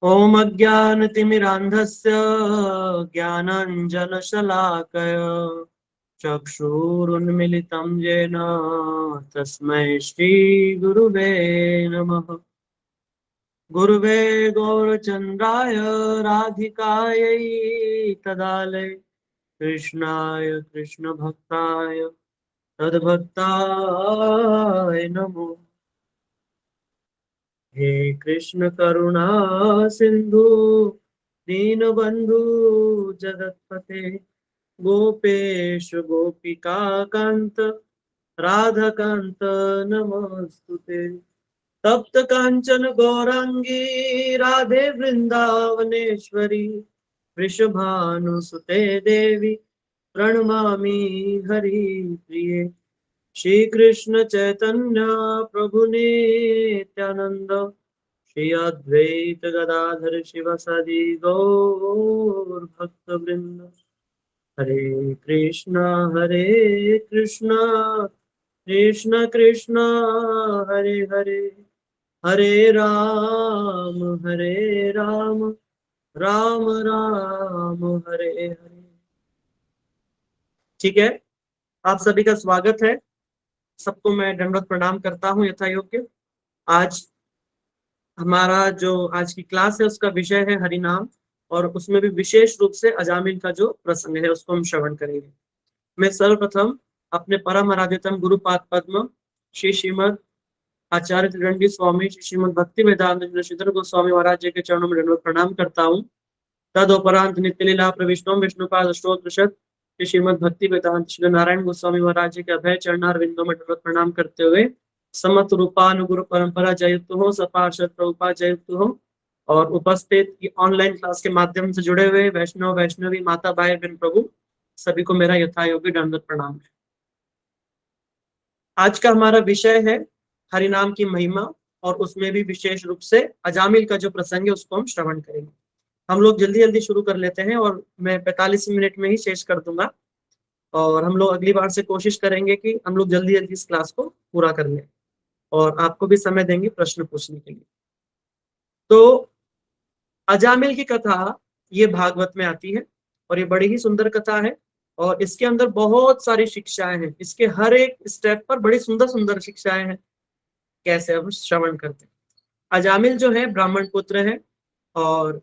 ॐ अज्ञानतिमिरान्धस्य ज्ञानाञ्जनशलाकय चक्षुरुन्मिलितं येन तस्मै श्रीगुरुवे नमः। गुरुवे गौरचन्द्राय राधिकायै तदालय कृष्णाय कृष्णभक्ताय तद्भक्ताय नमो। हे कृष्ण करुणा सिंधु दीनबंधु जगतपते गोपेश गोपिका कांत राधाकांत नमस्तुते। तप्त कांचन गौरांगी राधे वृंदावनेश्वरी वृषभानुसुते देवी प्रणमामि हरिप्रिये। श्री कृष्ण चैतन्य प्रभु नित्यानंद श्री अद्वैत गदाधर शिवसदि गौर भक्त वृंद। हरे कृष्णा कृष्ण कृष्ण हरे हरे, हरे राम राम राम हरे हरे। ठीक है, आप सभी का स्वागत है। सबको मैं दंडवत प्रणाम करता हूँ यथा योग्य। आज हमारा जो आज की क्लास है उसका विषय है हरि नाम, और उसमें भी विशेष रूप से अजामिल का जो प्रसंग है उसको हम श्रवण करेंगे। मैं सर्वप्रथम अपने परम आराध्यतम गुरुपाद पद्म श्री श्रीमद आचार्य त्रिदंडी स्वामी श्री श्रीमद भक्ति वेदांत श्रीधर गोस्वामी महाराज जी के चरणों में दंडवत प्रणाम करता हूँ। तदोपरांत नित्य लीला प्रविष्णु विष्णुपाद अष्टोत्र श्री श्रीमद भक्ति वेदांत श्री नारायण गोस्वामी महाराज जी के अभय चरणार विंदों में दंडवत प्रणाम करते हुए समत रूपानुगुरु परंपरा जयुक्त हो, सपार्षद प्रभुपाद जयुक्त हो, और उपस्थित ऑनलाइन क्लास के माध्यम से जुड़े हुए वैष्णव वैष्णवी माता भाई बहन प्रभु सभी को मेरा यथायोग्य दंडवत प्रणाम है। आज का हमारा विषय है हरिनाम की महिमा, और उसमें भी विशेष रूप से अजामिल का जो प्रसंग है उसको हम श्रवण करेंगे। हम लोग जल्दी जल्दी शुरू कर लेते हैं और मैं 45 मिनट में ही शेष कर दूंगा, और हम लोग अगली बार से कोशिश करेंगे कि हम लोग जल्दी जल्दी इस क्लास को पूरा कर लें, और आपको भी समय देंगे प्रश्न पूछने के लिए। तो अजामिल की कथा ये भागवत में आती है, और ये बड़ी ही सुंदर कथा है, और इसके अंदर बहुत सारी शिक्षाएं हैं। इसके हर एक स्टेप पर बड़ी सुंदर सुंदर शिक्षाएं हैं। कैसे हम श्रवण करते हैं। अजामिल जो है ब्राह्मण पुत्र है, और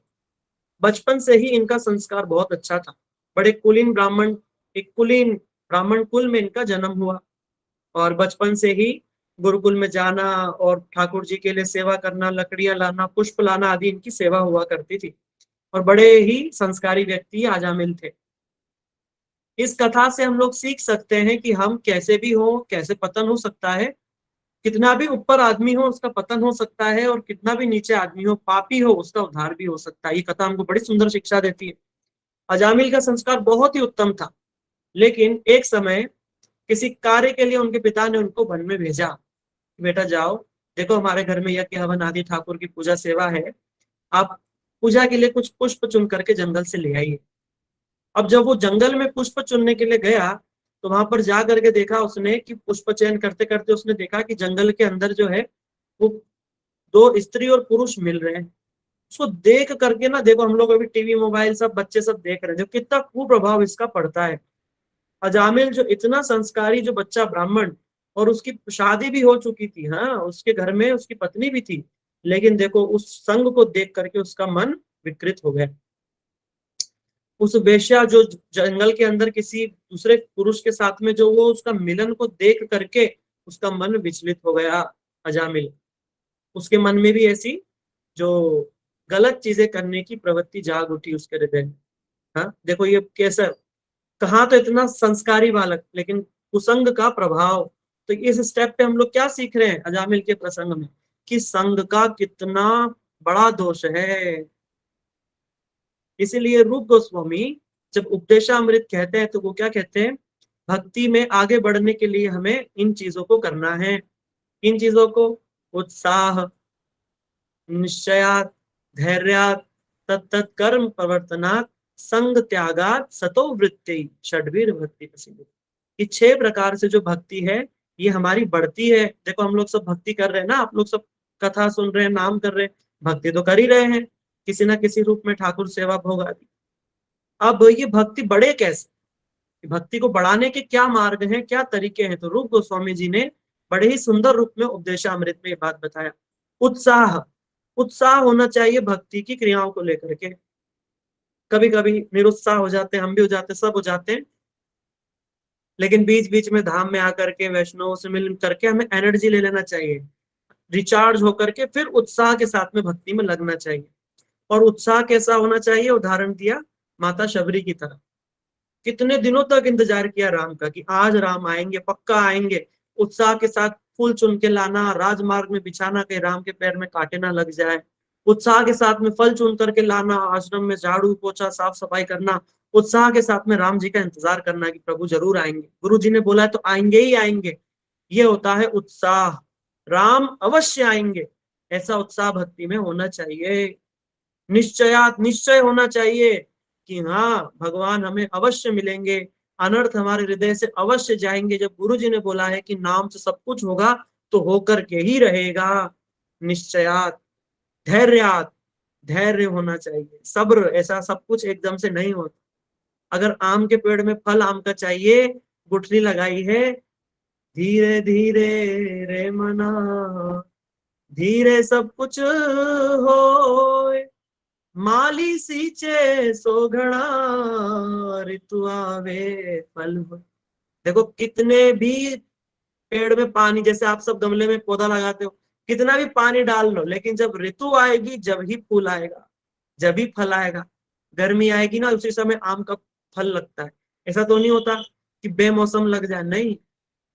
बचपन से ही इनका संस्कार बहुत अच्छा था। बड़े कुलीन ब्राह्मण, एक कुलीन ब्राह्मण कुल में इनका जन्म हुआ, और बचपन से ही गुरुकुल में जाना और ठाकुर जी के लिए सेवा करना, लकड़ियां लाना, पुष्प लाना आदि इनकी सेवा हुआ करती थी, और बड़े ही संस्कारी व्यक्ति अजामिल थे। इस कथा से हम लोग सीख सकते हैं कि हम कैसे भी हो, कैसे पतन हो सकता है। कितना भी ऊपर आदमी हो उसका पतन हो सकता है, और कितना भी नीचे आदमी हो, पापी हो, उसका उद्धार भी हो सकता है। ये कथा हमको बड़ी सुंदर शिक्षा देती है। अजामिल का संस्कार बहुत ही उत्तम था, लेकिन एक समय किसी कार्य के लिए उनके पिता ने उनको वन में भेजा। बेटा जाओ, देखो हमारे घर में यज्ञ हवन आदि ठाकुर की पूजा सेवा है, आप पूजा के लिए कुछ पुष्प चुन करके जंगल से ले आइए। अब जब वो जंगल में पुष्प चुनने के लिए गया, तो वहां पर जा करके देखा उसने कि पुष्प चयन करते करते उसने देखा कि जंगल के अंदर जो है वो दो स्त्री और पुरुष मिल रहे हैं। उसको देख करके ना, देखो हम लोग अभी टीवी मोबाइल सब बच्चे सब देख रहे हैं, जो कितना कुप्रभाव इसका पड़ता है। अजामिल जो इतना संस्कारी जो बच्चा ब्राह्मण, और उसकी शादी भी हो चुकी थी, हाँ उसके घर में उसकी पत्नी भी थी, लेकिन देखो उस संग को देख करके उसका मन विकृत हो गया। उस वेश्या जो जंगल के अंदर किसी दूसरे पुरुष के साथ में जो वो उसका मिलन को देख करके उसका मन विचलित हो गया। अजामिल, उसके मन में भी ऐसी जो गलत चीजें करने की प्रवृत्ति जाग उठी उसके हृदय में। हाँ देखो ये कैसा, कहाँ तो इतना संस्कारी बालक, लेकिन कुसंग का प्रभाव। तो इस स्टेप पे हम लोग क्या सीख रहे हैं अजामिल के प्रसंग में, कि संग का कितना बड़ा दोष है। इसीलिए रूप गोस्वामी जब उपदेशामृत कहते हैं तो वो क्या कहते हैं, भक्ति में आगे बढ़ने के लिए हमें इन चीजों को करना है। इन चीजों को उत्साह, निश्चयात, धैर्यात, तत्त कर्म प्रवर्तनात्, संग त्यागात, सतो वृत्ति षड्वीर भक्ति प्रसिद्ध। ये 6 प्रकार से जो भक्ति है ये हमारी बढ़ती है। देखो हम लोग सब भक्ति कर रहे हैं ना, आप लोग सब कथा सुन रहे हैं, नाम कर रहे हैं, भक्ति तो कर ही रहे हैं। किसी ना किसी रूप में ठाकुर सेवा भोग आदि। अब ये भक्ति बढ़े कैसे, भक्ति को बढ़ाने के क्या मार्ग हैं, क्या तरीके हैं, तो रूप गोस्वामी जी ने बड़े ही सुंदर रूप में उपदेशामृत में ये बात बताया। उत्साह, उत्साह होना चाहिए भक्ति की क्रियाओं को लेकर के। कभी कभी निरुत्साह हो जाते हैं, हम भी हो जाते हैं, सब हो जाते हैं, लेकिन बीच बीच में धाम में आकर के वैष्णव से मिल करके हमें एनर्जी ले लेना चाहिए, रिचार्ज होकर के फिर उत्साह के साथ में भक्ति में लगना चाहिए। और उत्साह कैसा होना चाहिए, उदाहरण दिया माता शबरी की तरह। कितने दिनों तक इंतजार किया राम का कि आज राम आएंगे, पक्का आएंगे। उत्साह के साथ फूल चुन के लाना, राजमार्ग में बिछाना कि राम के पैर में कांटे ना लग जाए। उत्साह के साथ में फल चुन करके लाना, आश्रम में झाड़ू पोछा साफ सफाई करना। उत्साह के साथ में राम जी का इंतजार करना कि प्रभु जरूर आएंगे, गुरु जी ने बोला है तो आएंगे ही आएंगे। ये होता है उत्साह, राम अवश्य आएंगे, ऐसा उत्साह भक्ति में होना चाहिए। निश्चयात, निश्चय होना चाहिए कि हाँ भगवान हमें अवश्य मिलेंगे, अनर्थ हमारे हृदय से अवश्य जाएंगे। जब गुरु जी ने बोला है कि नाम से सब कुछ होगा तो होकर के ही रहेगा। निश्चयात, धैर्यात, धैर्य होना चाहिए, सब्र, ऐसा सब कुछ एकदम से नहीं होता। अगर आम के पेड़ में फल आम का चाहिए, गुठली लगाई है, धीरे धीरे रे मना, धीरे सब कुछ होए, माली सींचे सो घड़ा, ऋतु आवे फल हो। देखो कितने भी पेड़ में पानी, जैसे आप सब गमले में पौधा लगाते हो, कितना भी पानी डाल लो, लेकिन जब ऋतु आएगी जब ही फूल आएगा, जब ही फल आएगा। गर्मी आएगी ना, उसी समय आम का फल लगता है। ऐसा तो नहीं होता कि बेमौसम लग जाए, नहीं,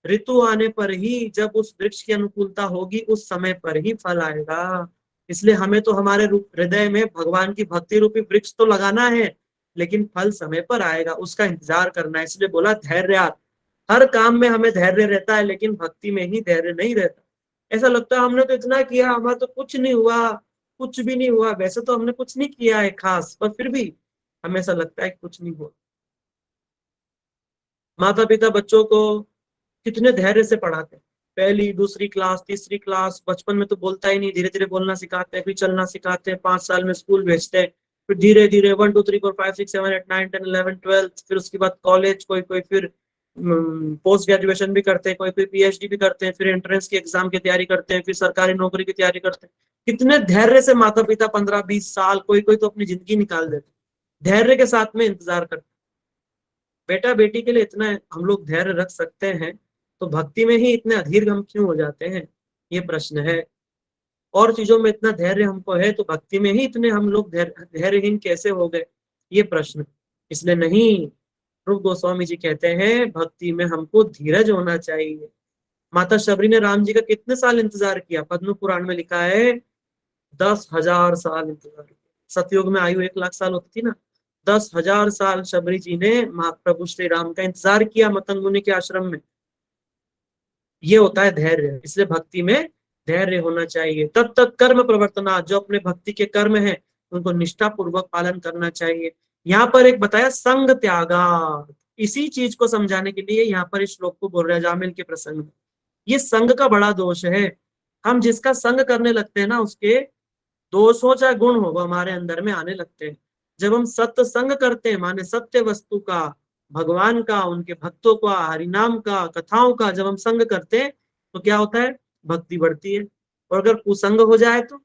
ऋतु आने पर ही, जब उस वृक्ष की अनुकूलता होगी उस समय पर ही फल आएगा। इसलिए हमें तो हमारे हृदय में भगवान की भक्ति रूपी वृक्ष तो लगाना है, लेकिन फल समय पर आएगा, उसका इंतजार करना है। इसलिए बोला धैर्य। हर काम में हमें धैर्य रहता है, लेकिन भक्ति में ही धैर्य नहीं रहता। ऐसा लगता है हमने तो इतना किया, हमारा तो कुछ नहीं हुआ, कुछ भी नहीं हुआ। वैसे तो हमने कुछ नहीं किया है खास, पर फिर भी हमें ऐसा लगता है कि कुछ नहीं हुआ। माता पिता बच्चों को कितने धैर्य से पढ़ाते हैं, पहली दूसरी क्लास तीसरी क्लास, बचपन में तो बोलता ही नहीं, धीरे धीरे बोलना सिखाते हैं, फिर चलना सिखाते हैं, 5 साल में स्कूल भेजते हैं, फिर धीरे धीरे 1 2 3 4 5 6 7 8 9 10 11 12, फिर उसके बाद कॉलेज, कोई कोई फिर पोस्ट ग्रेजुएशन भी करते हैं, कोई कोई पीएचडी भी करते हैं, फिर एंट्रेंस की एग्जाम की तैयारी करते हैं, फिर सरकारी नौकरी की तैयारी करते हैं। कितने धैर्य से माता पिता 15 20 साल, कोई कोई तो अपनी जिंदगी निकाल देते, धैर्य के साथ में इंतजार करते। बेटा बेटी के लिए इतना हम लोग धैर्य रख सकते हैं, तो भक्ति में ही इतने अधीर हम क्यों हो जाते हैं, ये प्रश्न है। और चीजों में इतना धैर्य हमको है, तो भक्ति में ही इतने हम लोग धैर्यहीन कैसे हो गए, ये प्रश्न। इसलिए नहीं, रूप गोस्वामी जी कहते हैं भक्ति में हमको धीरज होना चाहिए। माता शबरी ने राम जी का कितने साल इंतजार किया, पद्म पुराण में लिखा है 10,000 साल इंतजार किया। सतयुग में आयु 1 लाख साल होती थी ना, 10,000 साल शबरी जी ने महाप्रभु श्री राम का इंतजार किया मतंग मुनि के आश्रम में। ये होता है धैर्य। इसलिए भक्ति में धैर्य होना चाहिए। तत्त कर्म प्रवर्तना, जो अपने भक्ति के कर्म हैं उनको निष्ठा पूर्वक पालन करना चाहिए। यहाँ पर एक बताया संग त्यागा, इसी चीज को समझाने के लिए यहाँ पर इस श्लोक को बोल रहे हैं जामिल के प्रसंग में। ये संग का बड़ा दोष है, हम जिसका संग करने लगते हैं ना, उसके दोष हो चाहे गुण हो, वो हमारे अंदर में आने लगते हैं। जब हम सत्य संग करते हैं, माने सत्य वस्तु का, भगवान का, उनके भक्तों का, हरिनाम का, कथाओं का जब हम संग करते हैं तो क्या होता है, भक्ति बढ़ती है। और अगर कुसंग हो जाए तो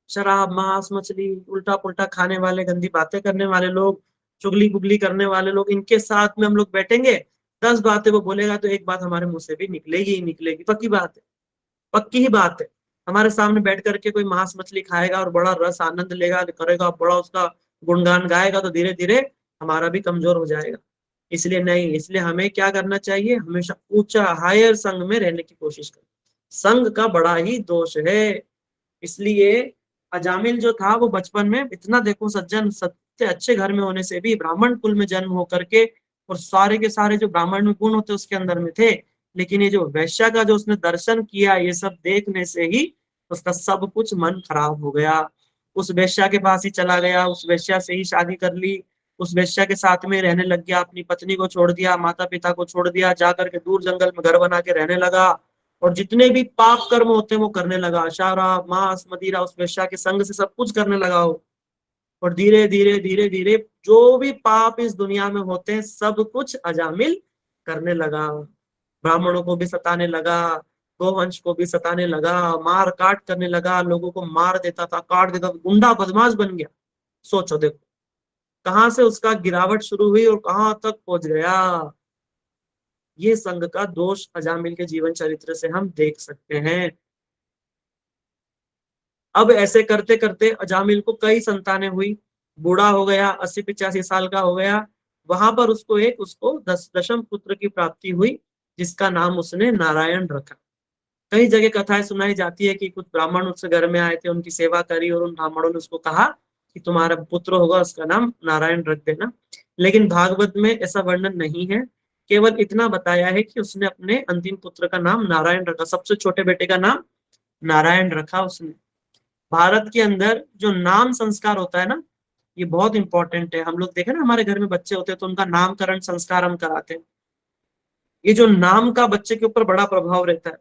शराब मांस मछली उल्टा पुल्टा खाने वाले, गंदी बातें करने वाले लोग, चुगली गुगली करने वाले लोग, इनके साथ में हम लोग बैठेंगे, 10 बातें वो बोलेगा तो एक बात हमारे मुंह से भी निकलेगी ही निकलेगी, पक्की बात है, पक्की ही बात है। हमारे सामने बैठ करके कोई मांस मछली खाएगा और बड़ा रस आनंद लेगा करेगा, बड़ा उसका गुणगान गाएगा, तो धीरे धीरे हमारा भी कमजोर हो जाएगा। इसलिए नहीं, इसलिए हमें क्या करना चाहिए, हमेशा ऊंचा हायर संघ में रहने की कोशिश करें। संघ का बड़ा ही दोष है। इसलिए अजामिल जो था वो बचपन में इतना, देखो सज्जन सत्य अच्छे घर में होने से भी, ब्राह्मण कुल में जन्म होकर के, और सारे के सारे जो ब्राह्मण में गुण होते उसके अंदर में थे, लेकिन ये जो वैश्या का जो उसने दर्शन किया, ये सब देखने से ही उसका सब कुछ मन खराब हो गया। उस वैश्या के पास ही चला गया, उस वैश्या से ही शादी कर ली, उस वैश्या के साथ में रहने लग गया, अपनी पत्नी को छोड़ दिया, माता पिता को छोड़ दिया, जा करके दूर जंगल में घर बना के रहने लगा। और जितने भी पाप कर्म होते हैं वो करने लगा, शराब मांस मदिरा उस वेश्या के संग से सब कुछ करने लगा वो। और धीरे धीरे धीरे धीरे जो भी पाप इस दुनिया में होते हैं सब कुछ अजामिल करने लगा। ब्राह्मणों को भी सताने लगा, गोवंश को भी सताने लगा, मार काट करने लगा, लोगों को मार देता था, काट देता था, गुंडा बदमाश बन गया। सोचो देखो कहां से उसका गिरावट शुरू हुई और कहां तक पहुंच गया। ये संघ का दोष अजामिल के जीवन चरित्र से हम देख सकते हैं। अब ऐसे करते करते अजामिल को कई संतानें हुई, बूढ़ा हो गया, 80-85 साल का हो गया। वहां पर उसको दशम पुत्र की प्राप्ति हुई, जिसका नाम उसने नारायण रखा। कई जगह कथाएं सुनाई जाती है कि कुछ ब्राह्मण उसके घर में आए थे, उनकी सेवा करी और उन ब्राह्मणों ने उसको कहा कि तुम्हारा पुत्र होगा, उसका नाम नारायण रख देना। लेकिन भागवत में ऐसा वर्णन नहीं है, केवल इतना बताया है कि उसने अपने अंतिम पुत्र का नाम नारायण रखा, सबसे छोटे बेटे का नाम नारायण रखा उसने। भारत के अंदर जो नाम संस्कार होता है ना, ये बहुत इंपॉर्टेंट है। हम लोग देखें ना, हमारे घर में बच्चे होते हैं तो उनका नामकरण संस्कार हम कराते हैं। ये जो नाम का बच्चे के ऊपर बड़ा प्रभाव रहता है,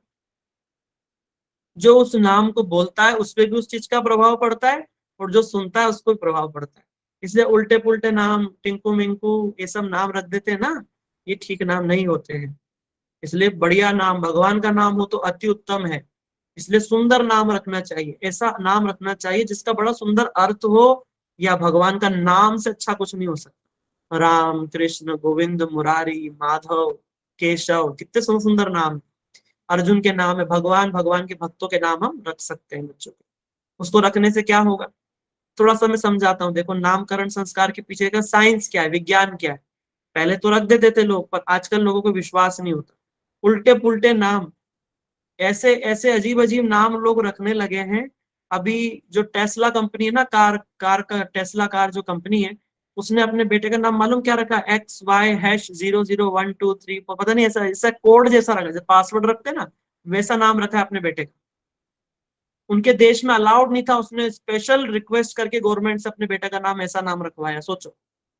जो उस नाम को बोलता है उस पर भी उस चीज का प्रभाव पड़ता है और जो सुनता है उसको भी प्रभाव पड़ता है। इसलिए उल्टे पुल्टे नाम, टिंकू मिंकू, ये सब नाम रख देते हैं ना, ये ठीक नाम नहीं होते हैं। इसलिए बढ़िया नाम, भगवान का नाम हो तो अति उत्तम है। इसलिए सुंदर नाम रखना चाहिए, ऐसा नाम रखना चाहिए जिसका बड़ा सुंदर अर्थ हो, या भगवान का नाम से अच्छा कुछ नहीं हो सकता। राम कृष्ण गोविंद मुरारी माधव केशव, कितने सुंदर सुंदर नाम। अर्जुन के नाम है भगवान, भगवान के भक्तों के नाम हम रख सकते हैं बच्चों के। उसको रखने से क्या होगा, थोड़ा सा मैं समझाता हूँ। देखो नामकरण संस्कार के पीछे का साइंस क्या है, विज्ञान क्या है। पहले तो रख देते थे लोग, पर आजकल लोगों को विश्वास नहीं होता। उल्टे पुल्टे नाम, ऐसे ऐसे अजीब अजीब नाम लोग रखने लगे हैं। अभी जो टेस्ला कंपनी है ना, कार कार का टेस्ला कार जो कंपनी है, उसने अपने बेटे का नाम मालूम क्या रखा, XY#001234, पता नहीं, ऐसा ऐसा कोड जैसा रखा, जैसे पासवर्ड रखते ना, वैसा नाम रखा है अपने बेटे का। उनके देश में अलाउड नहीं था, उसने स्पेशल रिक्वेस्ट करके गवर्नमेंट से अपने बेटे का नाम ऐसा नाम रखवाया। सोचो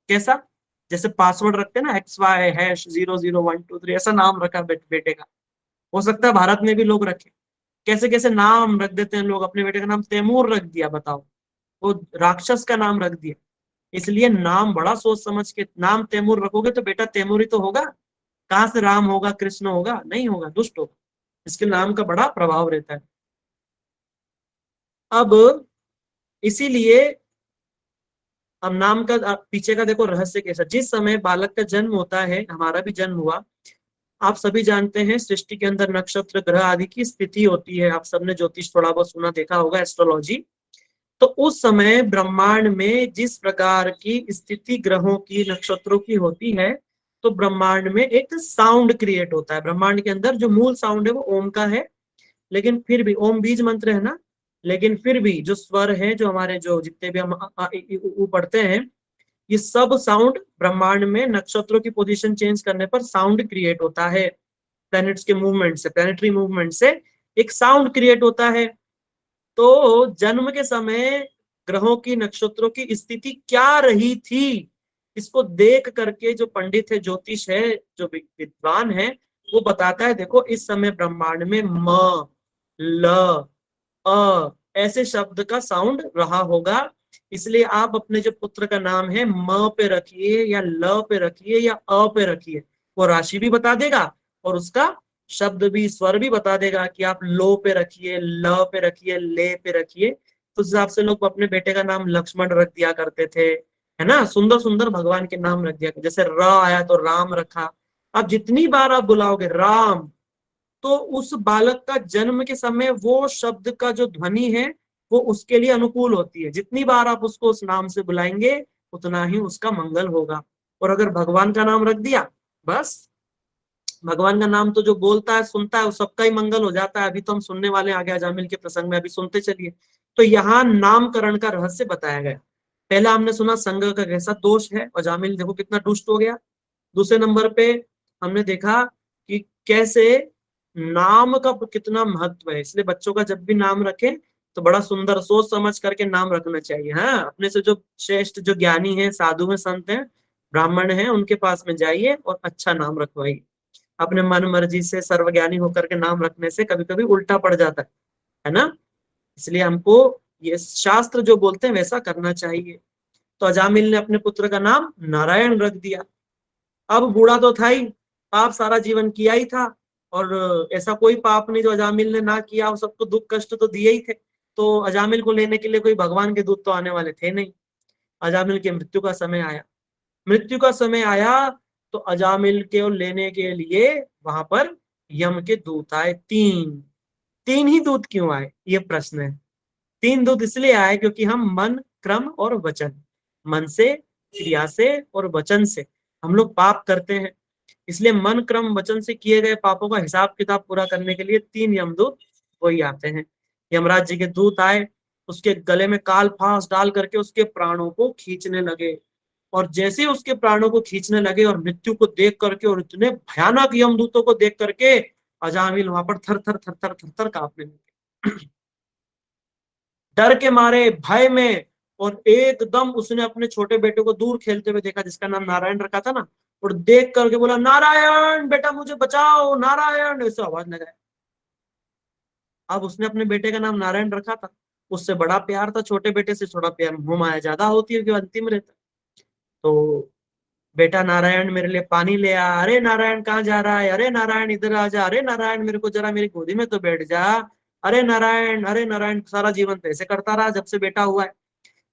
कैसा, जैसे पासवर्ड रखते ना, XY#001234, ऐसा नाम रखा बेटे का। हो सकता है भारत में भी लोग रखे। कैसे कैसे नाम रख देते हैं लोग, अपने बेटे का नाम तैमूर रख दिया, बताओ, वो राक्षस का नाम रख दिया। इसलिए नाम बड़ा सोच समझ के, नाम तैमूर रखोगे तो बेटा तैमूर ही तो होगा, कहां से राम होगा, कृष्ण होगा, नहीं होगा, दुष्ट होगा। इसके नाम का बड़ा प्रभाव रहता है। अब इसीलिए अब नाम का पीछे का देखो रहस्य कैसा। जिस समय बालक का जन्म होता है, हमारा भी जन्म हुआ, आप सभी जानते हैं सृष्टि के अंदर नक्षत्र ग्रह आदि की स्थिति होती है। आप सबने ज्योतिष थोड़ा बहुत सुना देखा होगा, एस्ट्रोलॉजी। तो उस समय ब्रह्मांड में जिस प्रकार की स्थिति ग्रहों की नक्षत्रों की होती है, तो ब्रह्मांड में एक साउंड क्रिएट होता है। ब्रह्मांड के अंदर जो मूल साउंड है वो ओम का है, लेकिन फिर भी ओम बीज मंत्र है ना, लेकिन फिर भी जो स्वर है, जो हमारे जो जितने भी हम पढ़ते हैं, ये सब साउंड ब्रह्मांड में नक्षत्रों की पोजीशन चेंज करने पर साउंड क्रिएट होता है। प्लैनेट्स के मूवमेंट से, प्लैनेटरी मूवमेंट से एक साउंड क्रिएट होता है। तो जन्म के समय ग्रहों की नक्षत्रों की स्थिति क्या रही थी, इसको देख करके जो पंडित है, ज्योतिष है, जो विद्वान है, वो बताता है देखो इस समय ब्रह्मांड में म ल अ ऐसे शब्द का साउंड रहा होगा। इसलिए आप अपने जो पुत्र का नाम है म पे रखिए या ल पे रखिए या अ पे रखिए, वो राशि भी बता देगा और उसका शब्द भी, स्वर भी बता देगा कि आप लो पे रखिए, ल पे रखिए, ले पे रखिए। तो उस हिसाब से लोग अपने बेटे का नाम लक्ष्मण रख दिया करते थे, है ना, सुंदर सुंदर भगवान के नाम रख दिया। जैसे र आया तो राम रखा। अब जितनी बार आप बुलाओगे राम, तो उस बालक का जन्म के समय वो शब्द का जो ध्वनि है वो उसके लिए अनुकूल होती है। जितनी बार आप उसको उस नाम से बुलाएंगे उतना ही उसका मंगल होगा। और अगर भगवान का नाम रख दिया, बस भगवान का नाम तो जो बोलता है सुनता है, वो सबका ही मंगल हो जाता है। अभी तो हम सुनने वाले आगे अजामिल के प्रसंग में, अभी सुनते चलिए। तो यहाँ नामकरण का रहस्य बताया गया। पहला हमने सुना संघ का कैसा दोष है, अजामिल देखो कितना दुष्ट हो गया। दूसरे नंबर पे हमने देखा कि कैसे नाम का कितना महत्व है। इसलिए बच्चों का जब भी नाम रखें तो बड़ा सुंदर सोच समझ करके नाम रखना चाहिए। हाँ, अपने से जो श्रेष्ठ, जो ज्ञानी है, साधु हैं, संत हैं, ब्राह्मण हैं, उनके पास में जाइए और अच्छा नाम रखवाइए। अपने मन मर्जी से सर्वज्ञानी होकर के नाम रखने से कभी कभी उल्टा पड़ जाता है ना। इसलिए हमको ये शास्त्र जो बोलते हैं वैसा करना चाहिए। तो अजामिल ने अपने पुत्र का नाम नारायण रख दिया। अब बूढ़ा तो था ही, पाप सारा जीवन किया ही था, और ऐसा कोई पाप नहीं जो अजामिल ने ना किया, और सबको दुख कष्ट तो दिए ही थे। तो अजामिल को लेने के लिए कोई भगवान के दूत तो आने वाले थे नहीं। अजामिल की मृत्यु का समय आया। मृत्यु का समय आया तो अजामिल के लेने के लिए वहां पर यम के दूत आए। तीन तीन ही दूत क्यों आए, ये प्रश्न है। तीन दूत इसलिए आए क्योंकि हम मन, क्रम और वचन, मन से, क्रिया से और वचन से हम लोग पाप करते हैं। इसलिए मन, क्रम, वचन से किए गए पापों का हिसाब किताब पूरा करने के लिए तीन यमदूत वही आते हैं। यमराज जी के दूत आए, उसके गले में काल फांस डाल करके उसके प्राणों को खींचने लगे। और जैसे ही उसके प्राणों को खींचने लगे और मृत्यु को देख करके और इतने भयानक यमदूतों को देख करके अजामिल वहां पर थर थर थर थर थर थर कांपने लगे, डर के मारे, भय में। और एकदम उसने अपने छोटे बेटे को दूर खेलते हुए देखा, जिसका नाम नारायण रखा था ना, और देख करके बोला, नारायण बेटा मुझे बचाओ, नारायण, ऐसे आवाज लगाया। अब उसने अपने बेटे का नाम नारायण रखा था, उससे बड़ा प्यार था, छोटे बेटे से थोड़ा प्यार मोह माया ज्यादा होती है, क्योंकि अंतिम रहता। तो बेटा नारायण मेरे लिए पानी ले आ, अरे नारायण कहाँ जा रहा है, अरे नारायण इधर आ जा, अरे नारायण मेरे को जरा मेरी गोदी में तो बैठ जा, अरे नारायण, अरे नारायण। सारा जीवन तो ऐसे करता रहा जब से बेटा हुआ है,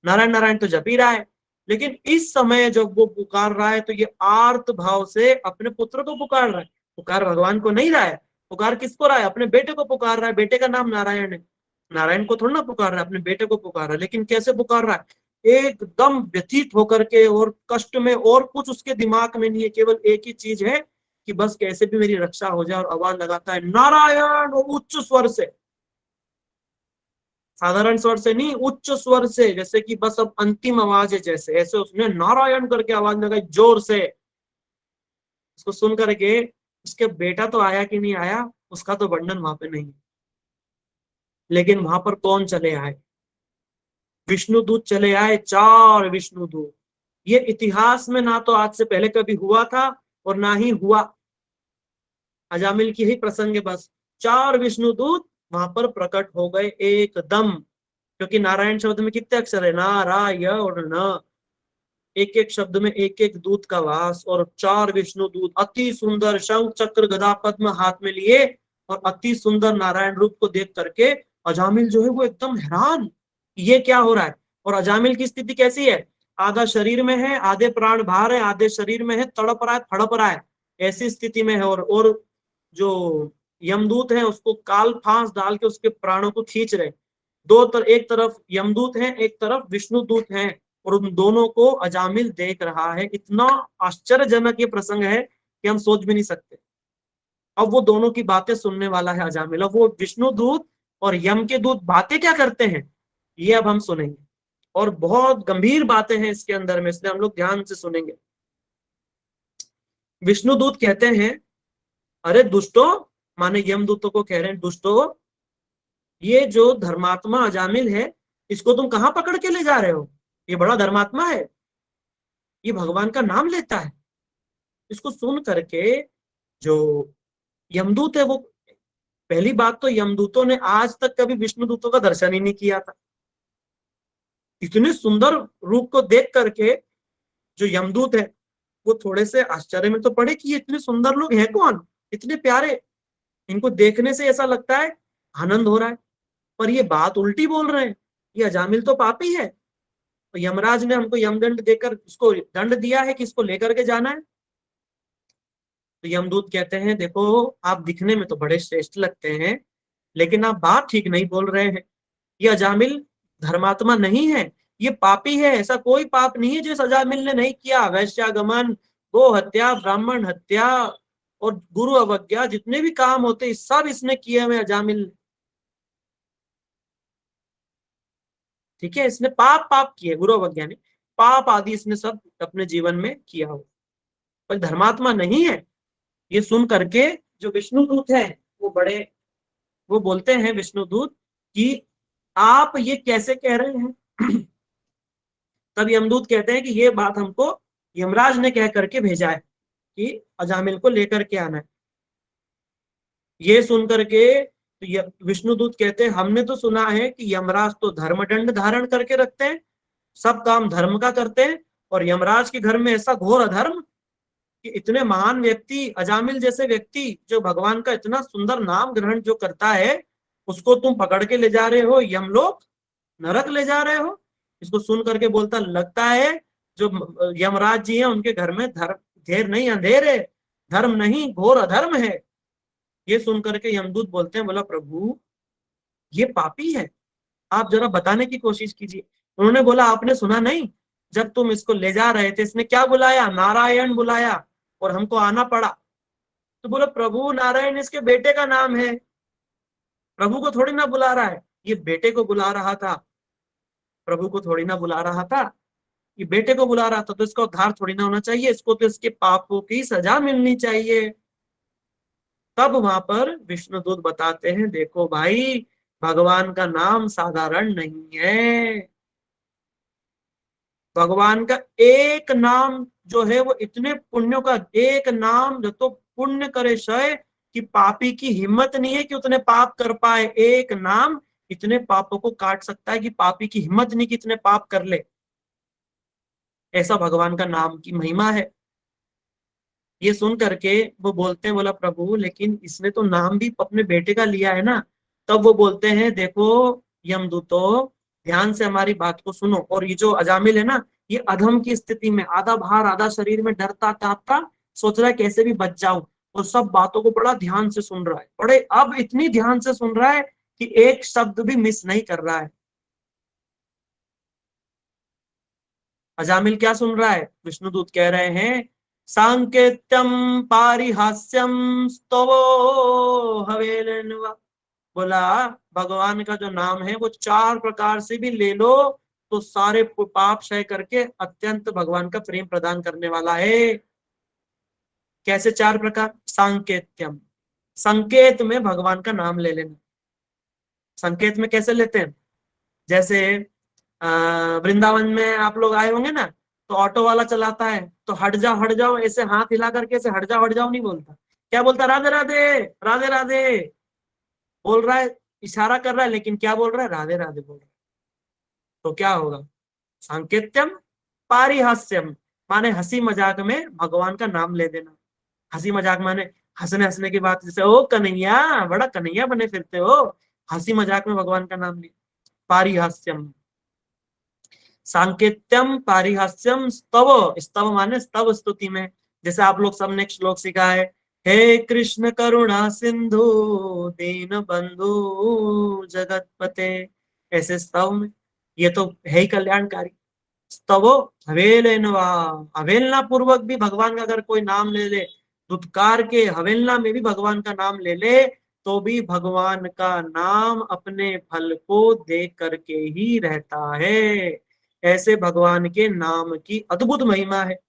नारायण नारायण तो जप ही रहा है। लेकिन इस समय जब वो पुकार रहा है तो ये आर्त भाव से अपने पुत्र को पुकार रहा है। पुकार भगवान को नहीं रहा है, पुकार किसको रहा है, अपने बेटे को पुकार रहा है। बेटे का नाम नारायण है, नारायण को थोड़ा ना पुकार रहा है, अपने बेटे को पुकार रहा है। लेकिन कैसे पुकार रहा है, एकदम व्यथित होकर के और कष्ट में, और कुछ उसके दिमाग में नहीं है, केवल एक ही चीज है कि बस कैसे भी मेरी रक्षा हो जाए। और आवाज लगाता है नारायण, वो उच्च स्वर से, साधारण स्वर से नहीं, उच्च स्वर से, जैसे कि बस अब अंतिम आवाज है जैसे, ऐसे उसने नारायण करके आवाज लगाई जोर से। उसको सुन करके उसके बेटा तो आया कि नहीं आया, उसका तो वर्णन वहां पे नहीं है। लेकिन वहां पर कौन चले आए, विष्णु दूत चले आए, चार विष्णु दूत। ये इतिहास में ना तो आज से पहले कभी हुआ था और ना ही हुआ, अजामिल की ही प्रसंग है बस। चार विष्णु दूत वहां पर प्रकट हो गए एकदम, क्योंकि नारायण शब्द में कितने अक्षर है, नारायण न, एक एक शब्द में एक एक दूत का वास। और चार विष्णु दूत अति सुंदर शंख चक्र गदा पद्म हाथ में लिए और अति सुंदर नारायण रूप को देख करके अजामिल जो है वो एकदम हैरान, ये क्या हो रहा है। और अजामिल की स्थिति कैसी है, आधा शरीर में है, आधे प्राण बाहर है, आधे शरीर में है, तड़प रहा है, फड़प रहा है, ऐसी स्थिति में है। और जो यमदूत है उसको काल फांस डाल के उसके प्राणों को खींच रहे। एक तरफ यमदूत हैं, एक तरफ विष्णु दूत हैं, और उन दोनों को अजामिल देख रहा है। इतना आश्चर्यजनक ये प्रसंग है कि हम सोच भी नहीं सकते। अब वो दोनों की बातें सुनने वाला है अजामिल। अब वो विष्णु दूत और यम के दूत बातें क्या करते हैं, ये अब हम सुनेंगे। और बहुत गंभीर बातें हैं इसके अंदर में, इसलिए हम लोग ध्यान से सुनेंगे। विष्णु दूत कहते हैं, अरे दुष्टो, माने यमदूतों को कह रहे हैं, दुष्टो, ये जो धर्मात्मा अजामिल है, इसको तुम कहाँ पकड़ के ले जा रहे हो, ये बड़ा धर्मात्मा है, ये भगवान का नाम लेता है। इसको सुन करके जो यमदूत है वो, पहली बात तो यमदूतों ने आज तक कभी विष्णु दूतों का दर्शन ही नहीं किया था। इतने सुंदर रूप को देख करके जो यमदूत है वो थोड़े से आश्चर्य में तो पड़े कि ये इतने सुंदर लोग हैं कौन, इतने प्यारे, इनको देखने से ऐसा लगता है आनंद हो रहा है। पर ये बात उल्टी बोल रहे हैं, ये अजामिल तो पापी है। तो यमराज ने हमको यमदंड देकर उसको दंड दिया है कि इसको लेकर के जाना है। तो यमदूत कहते हैं, देखो आप दिखने में तो बड़े श्रेष्ठ लगते हैं, लेकिन आप बात ठीक नहीं बोल रहे हैं। ये अजामिल धर्मात्मा नहीं है, ये पापी है। ऐसा कोई पाप नहीं है जो इस अजामिल ने नहीं किया। वैश्यागमन, गो हत्या, ब्राह्मण हत्या और गुरु अवज्ञा, जितने भी काम होते सब इसने किए हुए अजामिल ने। ठीक है, इसने पाप पाप किए, गुरु अवज्ञा ने पाप आदि इसने सब अपने जीवन में किया हो, पर धर्मात्मा नहीं है। ये सुन करके जो विष्णुदूत है वो बड़े, वो बोलते हैं विष्णुदूत कि आप ये कैसे कह रहे हैं। तब यमदूत कहते हैं कि ये बात हमको यमराज ने कह करके भेजा है कि अजामिल को लेकर के आना है। ये सुन करके विष्णुदूत कहते हैं, हमने तो सुना है कि यमराज तो धर्मदंड धारण करके रखते हैं, सब काम धर्म का करते हैं, और यमराज के घर में ऐसा घोर अधर्म कि इतने महान व्यक्ति, अजामिल जैसे व्यक्ति जो भगवान का इतना सुंदर नाम ग्रहण जो करता है, उसको तुम पकड़ के ले जा रहे हो यमलोक, नरक ले जा रहे हो। इसको सुन करके बोलता, लगता है जो यमराज जी हैं उनके घर में धर्म ढेर नहीं अंधेर है, धर्म नहीं घोर अधर्म है। ये सुन करके यमदूत बोलते हैं, बोला प्रभु ये पापी है, आप जरा बताने की कोशिश कीजिए। उन्होंने बोला आपने सुना नहीं, जब तुम इसको ले जा रहे थे इसने क्या बुलाया, नारायण बुलाया, और हमको आना पड़ा। तो बोला प्रभु नारायण इसके बेटे का नाम है, प्रभु को थोड़ी ना बुला रहा है, ये बेटे को बुला रहा था, प्रभु को थोड़ी ना बुला रहा था, ये बेटे को बुला रहा था, तो इसका उद्धार थोड़ी ना होना चाहिए, इसको तो इसके पापों की सजा मिलनी चाहिए। तब वहां पर विष्णुदूत बताते हैं, देखो भाई भगवान का नाम साधारण नहीं है, भगवान का एक नाम जो है वो इतने पुण्यों का एक नाम जो तो पुण्य करे क्षय कि पापी की हिम्मत नहीं है कि उतने पाप कर पाए। एक नाम इतने पापों को काट सकता है कि पापी की हिम्मत नहीं कि इतने पाप कर ले, ऐसा भगवान का नाम की महिमा है। ये सुन करके वो बोलते हैं, बोला प्रभु लेकिन इसने तो नाम भी अपने बेटे का लिया है ना। तब वो बोलते हैं, देखो यमदूतो ध्यान से हमारी बात को सुनो, और ये जो अजामिल है ना, ये अधम की स्थिति में आधा बाहर आधा शरीर में डरता कांपता सोच रहा है कैसे भी बच जाऊं, और सब बातों को बड़ा ध्यान से सुन रहा है, बड़े अब इतनी ध्यान से सुन रहा है कि एक शब्द भी मिस नहीं कर रहा है। अजामिल क्या सुन रहा है, विष्णुदूत कह रहे हैं, सांकेत्यम पारिहास्यम स्तवो हवेलन्वा। बोला भगवान का जो नाम है वो चार प्रकार से भी ले लो तो सारे पाप क्षय करके अत्यंत भगवान का प्रेम प्रदान करने वाला है। कैसे चार प्रकार, सांकेत्यम, संकेत में भगवान का नाम ले लेना। संकेत में कैसे लेते हैं, जैसे वृंदावन में आप लोग आए होंगे ना, तो ऑटो वाला चलाता है तो हट जाओ ऐसे हाथ हिला करके, ऐसे हट जाओ नहीं बोलता, क्या बोलता, राधे राधे राधे राधे बोल रहा है, इशारा कर रहा है, लेकिन क्या बोल रहा है, राधे राधे बोल रहा है। तो क्या होगा, सांकेत्यम पारिहास्यम, माने हंसी मजाक में भगवान का नाम ले देना। हंसी मजाक माने हंसने हंसने की बात, जैसे ओ कन्हैया बड़ा कन्हैया बने फिरते हो, हंसी मजाक में भगवान का नाम लिया। पारिहास्यम, सांकेत्यम पारिहास्यम स्तव, स्तव माने स्तव स्तुति में, जैसे आप लोग सबने श्लोक सीखा है, हे कृष्ण करुणा सिंधु दीन बंधु जगतपते, ऐसे स्तव में, ये तो है ही कल्याणकारी। स्तवो हवेलेनवा, हवेलना पूर्वक भी भगवान का अगर कोई नाम ले ले, दुत्कार के हवेलना में भी भगवान का नाम ले ले, तो भी भगवान का नाम अपने फल को दे करके ही रहता है। ऐसे भगवान के नाम की अद्भुत महिमा है,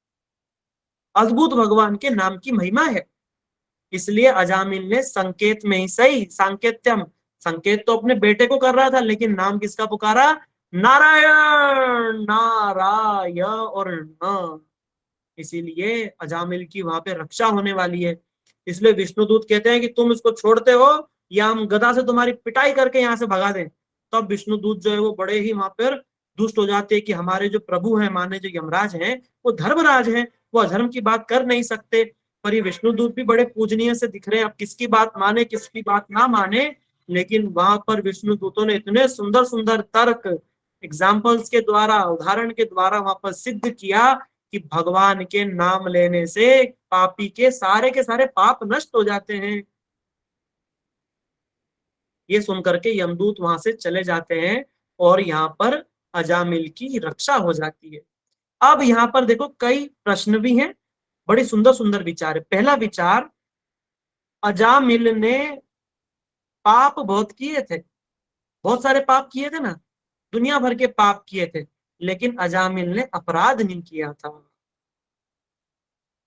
अद्भुत भगवान के नाम की महिमा है। इसलिए अजामिल ने संकेत में ही सही, सांकेत्यम, संकेत तो अपने बेटे को कर रहा था, लेकिन नाम किसका पुकारा, नारायण, नाराय और न, इसीलिए अजामिल की वहां पे रक्षा होने वाली है। इसलिए विष्णुदूत कहते हैं कि तुम इसको छोड़ते हो या हम गदा से तुम्हारी पिटाई करके यहाँ से भगा दें। तब विष्णुदूत जो है वो बड़े ही वहां पर दुष्ट हो जाते हैं कि हमारे जो प्रभु हैं, माने जो यमराज हैं, वो धर्मराज हैं, वो अधर्म की बात कर नहीं सकते। पर ये विष्णुदूत भी बड़े पूजनीय से दिख रहे हैं, अब किसकी बात माने किसकी बात ना माने। लेकिन वहां पर विष्णुदूतों ने इतने सुंदर सुंदर तर्क, एग्जाम्पल्स के द्वारा, उदाहरण के द्वारा वहां पर सिद्ध किया कि भगवान के नाम लेने से पापी के सारे पाप नष्ट हो जाते हैं। ये सुनकर के यमदूत वहां से चले जाते हैं और यहाँ पर अजामिल की रक्षा हो जाती है। अब यहाँ पर देखो कई प्रश्न भी हैं, बड़े सुंदर सुंदर विचार है। पहला विचार, अजामिल ने पाप बहुत किए थे, बहुत सारे पाप किए थे ना, दुनिया भर के पाप किए थे, लेकिन अजामिल ने अपराध नहीं किया था।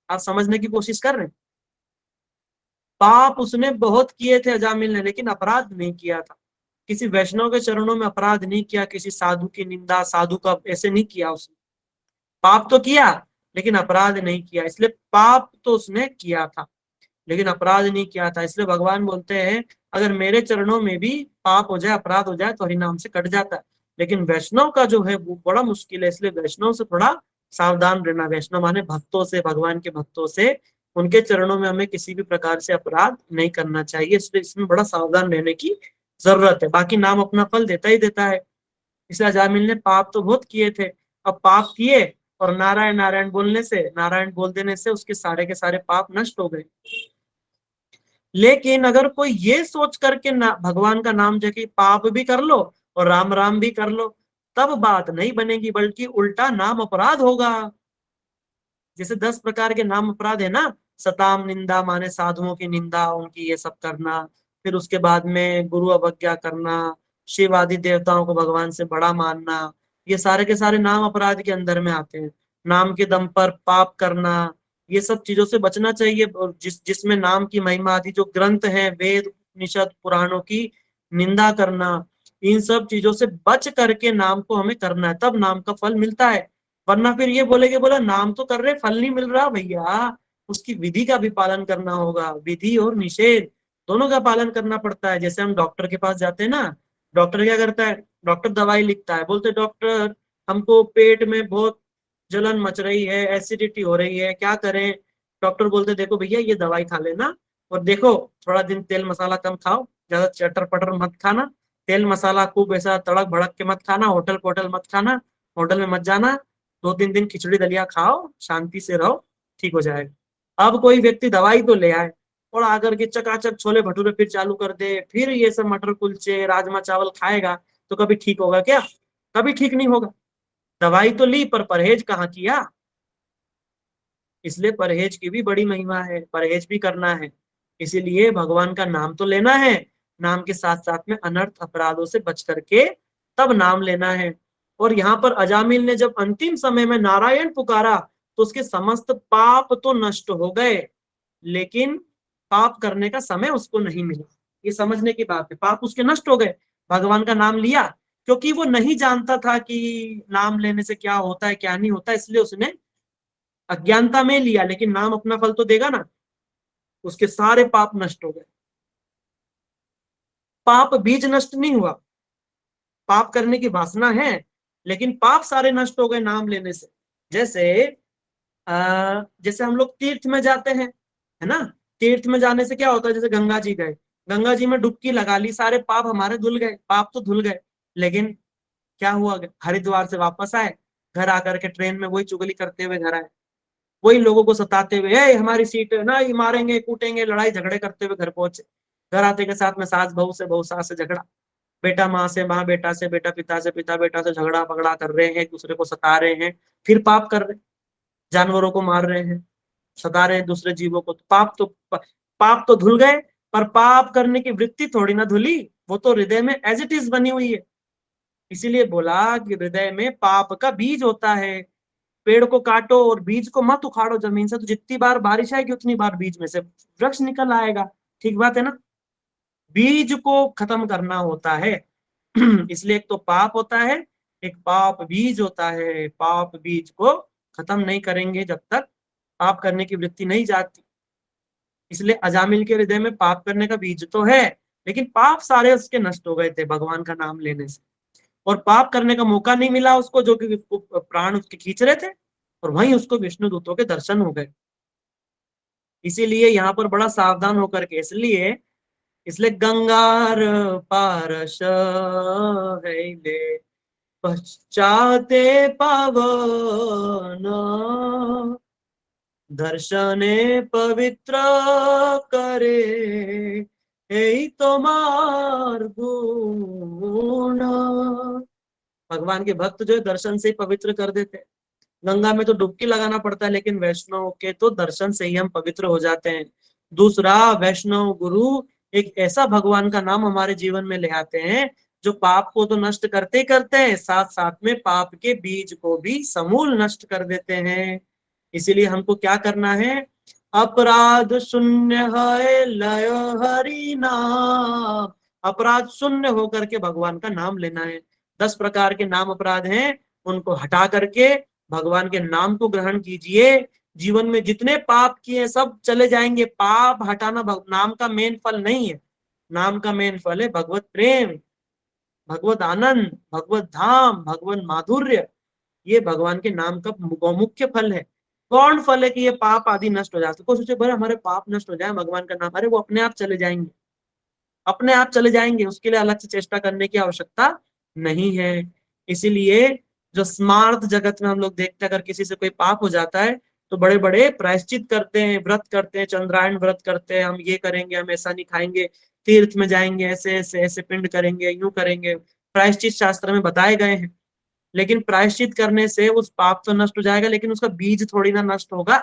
आप समझने की कोशिश कर रहे हैं, पाप उसने बहुत किए थे अजामिल ने, लेकिन अपराध नहीं किया था। किसी वैष्णव के चरणों में अपराध नहीं किया, किसी साधु की निंदा, साधु का ऐसे नहीं किया उसने। पाप तो किया लेकिन अपराध नहीं किया, इसलिए पाप तो उसने किया था। लेकिन अपराध नहीं किया था। इसलिए भगवान बोलते हैं अगर मेरे चरणों में भी पाप हो जाए, अपराध हो जाए, तो हरिनाम से कट जाता है। लेकिन वैष्णव का जो है वो बड़ा मुश्किल है, इसलिए वैष्णव से थोड़ा सावधान रहना। वैष्णव माने भक्तों से, भगवान के भक्तों से, उनके चरणों में हमें किसी भी प्रकार से अपराध नहीं करना चाहिए। इसलिए इसमें बड़ा सावधान रहने की जरूरत है। बाकी नाम अपना फल देता ही देता है। इसलिए अजामिल ने पाप तो बहुत किए थे, अब पाप किए और नारायण नारायण बोलने से, नारायण बोल देने से उसके सारे के सारे पाप नष्ट हो गए। लेकिन अगर कोई ये सोच करके ना भगवान का नाम जैसे पाप भी कर लो और राम राम भी कर लो, तब बात नहीं बनेगी, बल्कि उल्टा नाम अपराध होगा। जैसे 10 प्रकार के नाम अपराध है ना, सताम निंदा माने साधुओं की निंदा, उनकी ये सब करना, फिर उसके बाद में गुरु अवज्ञा करना, शिव आदि देवताओं को भगवान से बड़ा मानना, ये सारे के सारे नाम अपराध के अंदर में आते हैं। नाम के दम पर पाप करना, ये सब चीजों से बचना चाहिए। और जिसमें नाम की महिमा आदि जो ग्रंथ हैं, वेद उपनिषद पुराणों की निंदा करना, इन सब चीजों से बच करके नाम को हमें करना है, तब नाम का फल मिलता है। वरना फिर ये बोलेगे, बोला नाम तो कर रहे फल नहीं मिल रहा भैया, उसकी विधि का भी पालन करना होगा। विधि और निषेध दोनों का पालन करना पड़ता है। जैसे हम डॉक्टर के पास जाते हैं ना, डॉक्टर क्या करता है, डॉक्टर दवाई लिखता है, बोलते डॉक्टर हमको पेट में बहुत जलन मच रही है, एसिडिटी हो रही है, क्या करें। डॉक्टर बोलते देखो भैया ये दवाई खा लेना, और देखो थोड़ा दिन तेल मसाला कम खाओ, ज्यादा चटर पटर मत खाना, तेल मसाला खूब ऐसा तड़क भड़क के मत खाना, होटल पोटल मत खाना, होटल में मत जाना, 2-3 दिन खिचड़ी दलिया खाओ, शांति से रहो, ठीक हो जाएगा। अब कोई व्यक्ति दवाई तो ले आए और आकर के चकाचक छोले भटूरे फिर चालू कर दे, फिर ये सब मटर कुलचे राजमा चावल खाएगा, तो कभी ठीक होगा क्या? कभी ठीक नहीं होगा। दवाई तो ली पर परहेज कहाँ किया। इसलिए परहेज की भी बड़ी महिमा है, परहेज भी करना है। इसीलिए भगवान का नाम तो लेना है, नाम के साथ साथ में अनर्थ अपराधों से बच करके तब नाम लेना है। और यहाँ पर अजामिल ने जब अंतिम समय में नारायण पुकारा तो उसके समस्त पाप तो नष्ट हो गए, लेकिन पाप करने का समय उसको नहीं मिला। ये समझने की बात है, पाप उसके नष्ट हो गए, भगवान का नाम लिया, क्योंकि वो नहीं जानता था कि नाम लेने से क्या होता है क्या नहीं होता, इसलिए उसने अज्ञानता में लिया। लेकिन नाम अपना फल तो देगा ना, उसके सारे पाप नष्ट हो गए। पाप बीज नष्ट नहीं हुआ, पाप करने की वासना है, लेकिन पाप सारे नष्ट हो गए नाम लेने से। जैसे जैसे हम लोग तीर्थ में जाते हैं, है ना, तीर्थ में जाने से क्या होता है, जैसे गंगा जी गए, गंगा जी में डुबकी लगा ली, सारे पाप हमारे धुल गए, पाप तो धुल गए। लेकिन क्या हुआ, हरिद्वार से वापस आए, घर आकर के ट्रेन में वही चुगली करते हुए घर आए, वही लोगों को सताते हुए, हमारी सीट ना, ये मारेंगे कूटेंगे, लड़ाई झगड़े करते हुए घर पहुंचे। घर आते के साथ में सास बहू से, बहू सास से झगड़ा, बेटा माँ से, माँ बेटा से, बेटा पिता से, पिता बेटा से, झगड़ा पगड़ा कर रहे हैं, एक दूसरे को सता रहे हैं, फिर पाप कर रहे हैं, जानवरों को मार रहे हैं, सता रहे हैं दूसरे जीवों को। तो पाप तो धुल गए, पर पाप करने की वृत्ति थोड़ी ना धुली, वो तो हृदय में एज इट इज बनी हुई है। इसीलिए बोला कि हृदय में पाप का बीज होता है। पेड़ को काटो और बीज को मत उखाड़ो जमीन से, तो जितनी बार बारिश आएगी उतनी बार बीज में से वृक्ष निकल आएगा। ठीक बात है ना, बीज को खत्म करना होता है। इसलिए एक तो पाप होता है, एक पाप बीज होता है। पाप बीज को खत्म नहीं करेंगे जब तक पाप करने की वृत्ति नहीं जाती। इसलिए अजामिल के हृदय में पाप करने का बीज तो है, लेकिन पाप सारे उसके नष्ट हो गए थे भगवान का नाम लेने से, और पाप करने का मौका नहीं मिला उसको, जो कि प्राण उसके खींच रहे थे, और वहीं उसको विष्णु दूतों के दर्शन हो गए। इसीलिए यहाँ पर बड़ा सावधान होकर के, इसलिए इसलिए गंगार पारश हैले पश्चाते पावन दर्शने पवित्र करे यही तुम्हार गुण। भगवान के भक्त जो है दर्शन से ही पवित्र कर देते हैं। गंगा में तो डुबकी लगाना पड़ता है, लेकिन वैष्णव के तो दर्शन से ही हम पवित्र हो जाते हैं। दूसरा, वैष्णव गुरु एक ऐसा भगवान का नाम हमारे जीवन में ले आते हैं जो पाप को तो नष्ट करते ही करते हैं, साथ साथ में पाप के बीज को भी समूल नष्ट कर देते हैं। इसीलिए हमको क्या करना है, अपराध शून्य है लय हरि नाम, अपराध शून्य होकर के भगवान का नाम लेना है। 10 प्रकार के नाम अपराध हैं, उनको हटा करके भगवान के नाम को ग्रहण कीजिए। जीवन में जितने पाप किए सब चले जाएंगे। पाप हटाना नाम का मेन फल नहीं है। नाम का मेन फल है भगवत प्रेम, भगवत आनंद, भगवत धाम, भगवत माधुर्य। ये भगवान के नाम का मुख्य फल है। कौन फल है कि ये पाप आदि नष्ट हो जाते। कोई सोचे बड़े हमारे पाप नष्ट हो जाए भगवान का नाम, अरे वो अपने आप चले जाएंगे, अपने आप चले जाएंगे। उसके लिए अलग से चेष्टा करने की आवश्यकता नहीं है। इसीलिए जो स्मार्त जगत में हम लोग देखते हैं, अगर किसी से कोई पाप हो जाता है तो बड़े बड़े प्रायश्चित करते हैं, व्रत करते हैं, चंद्रायण व्रत करते हैं, हम ये करेंगे, हम ऐसा नहीं खाएंगे, तीर्थ में जाएंगे, ऐसे ऐसे ऐसे पिंड करेंगे, यूं करेंगे, प्रायश्चित शास्त्र में बताए गए हैं। लेकिन प्रायश्चित करने से उस पाप तो नष्ट हो जाएगा, लेकिन उसका बीज थोड़ी ना नष्ट होगा।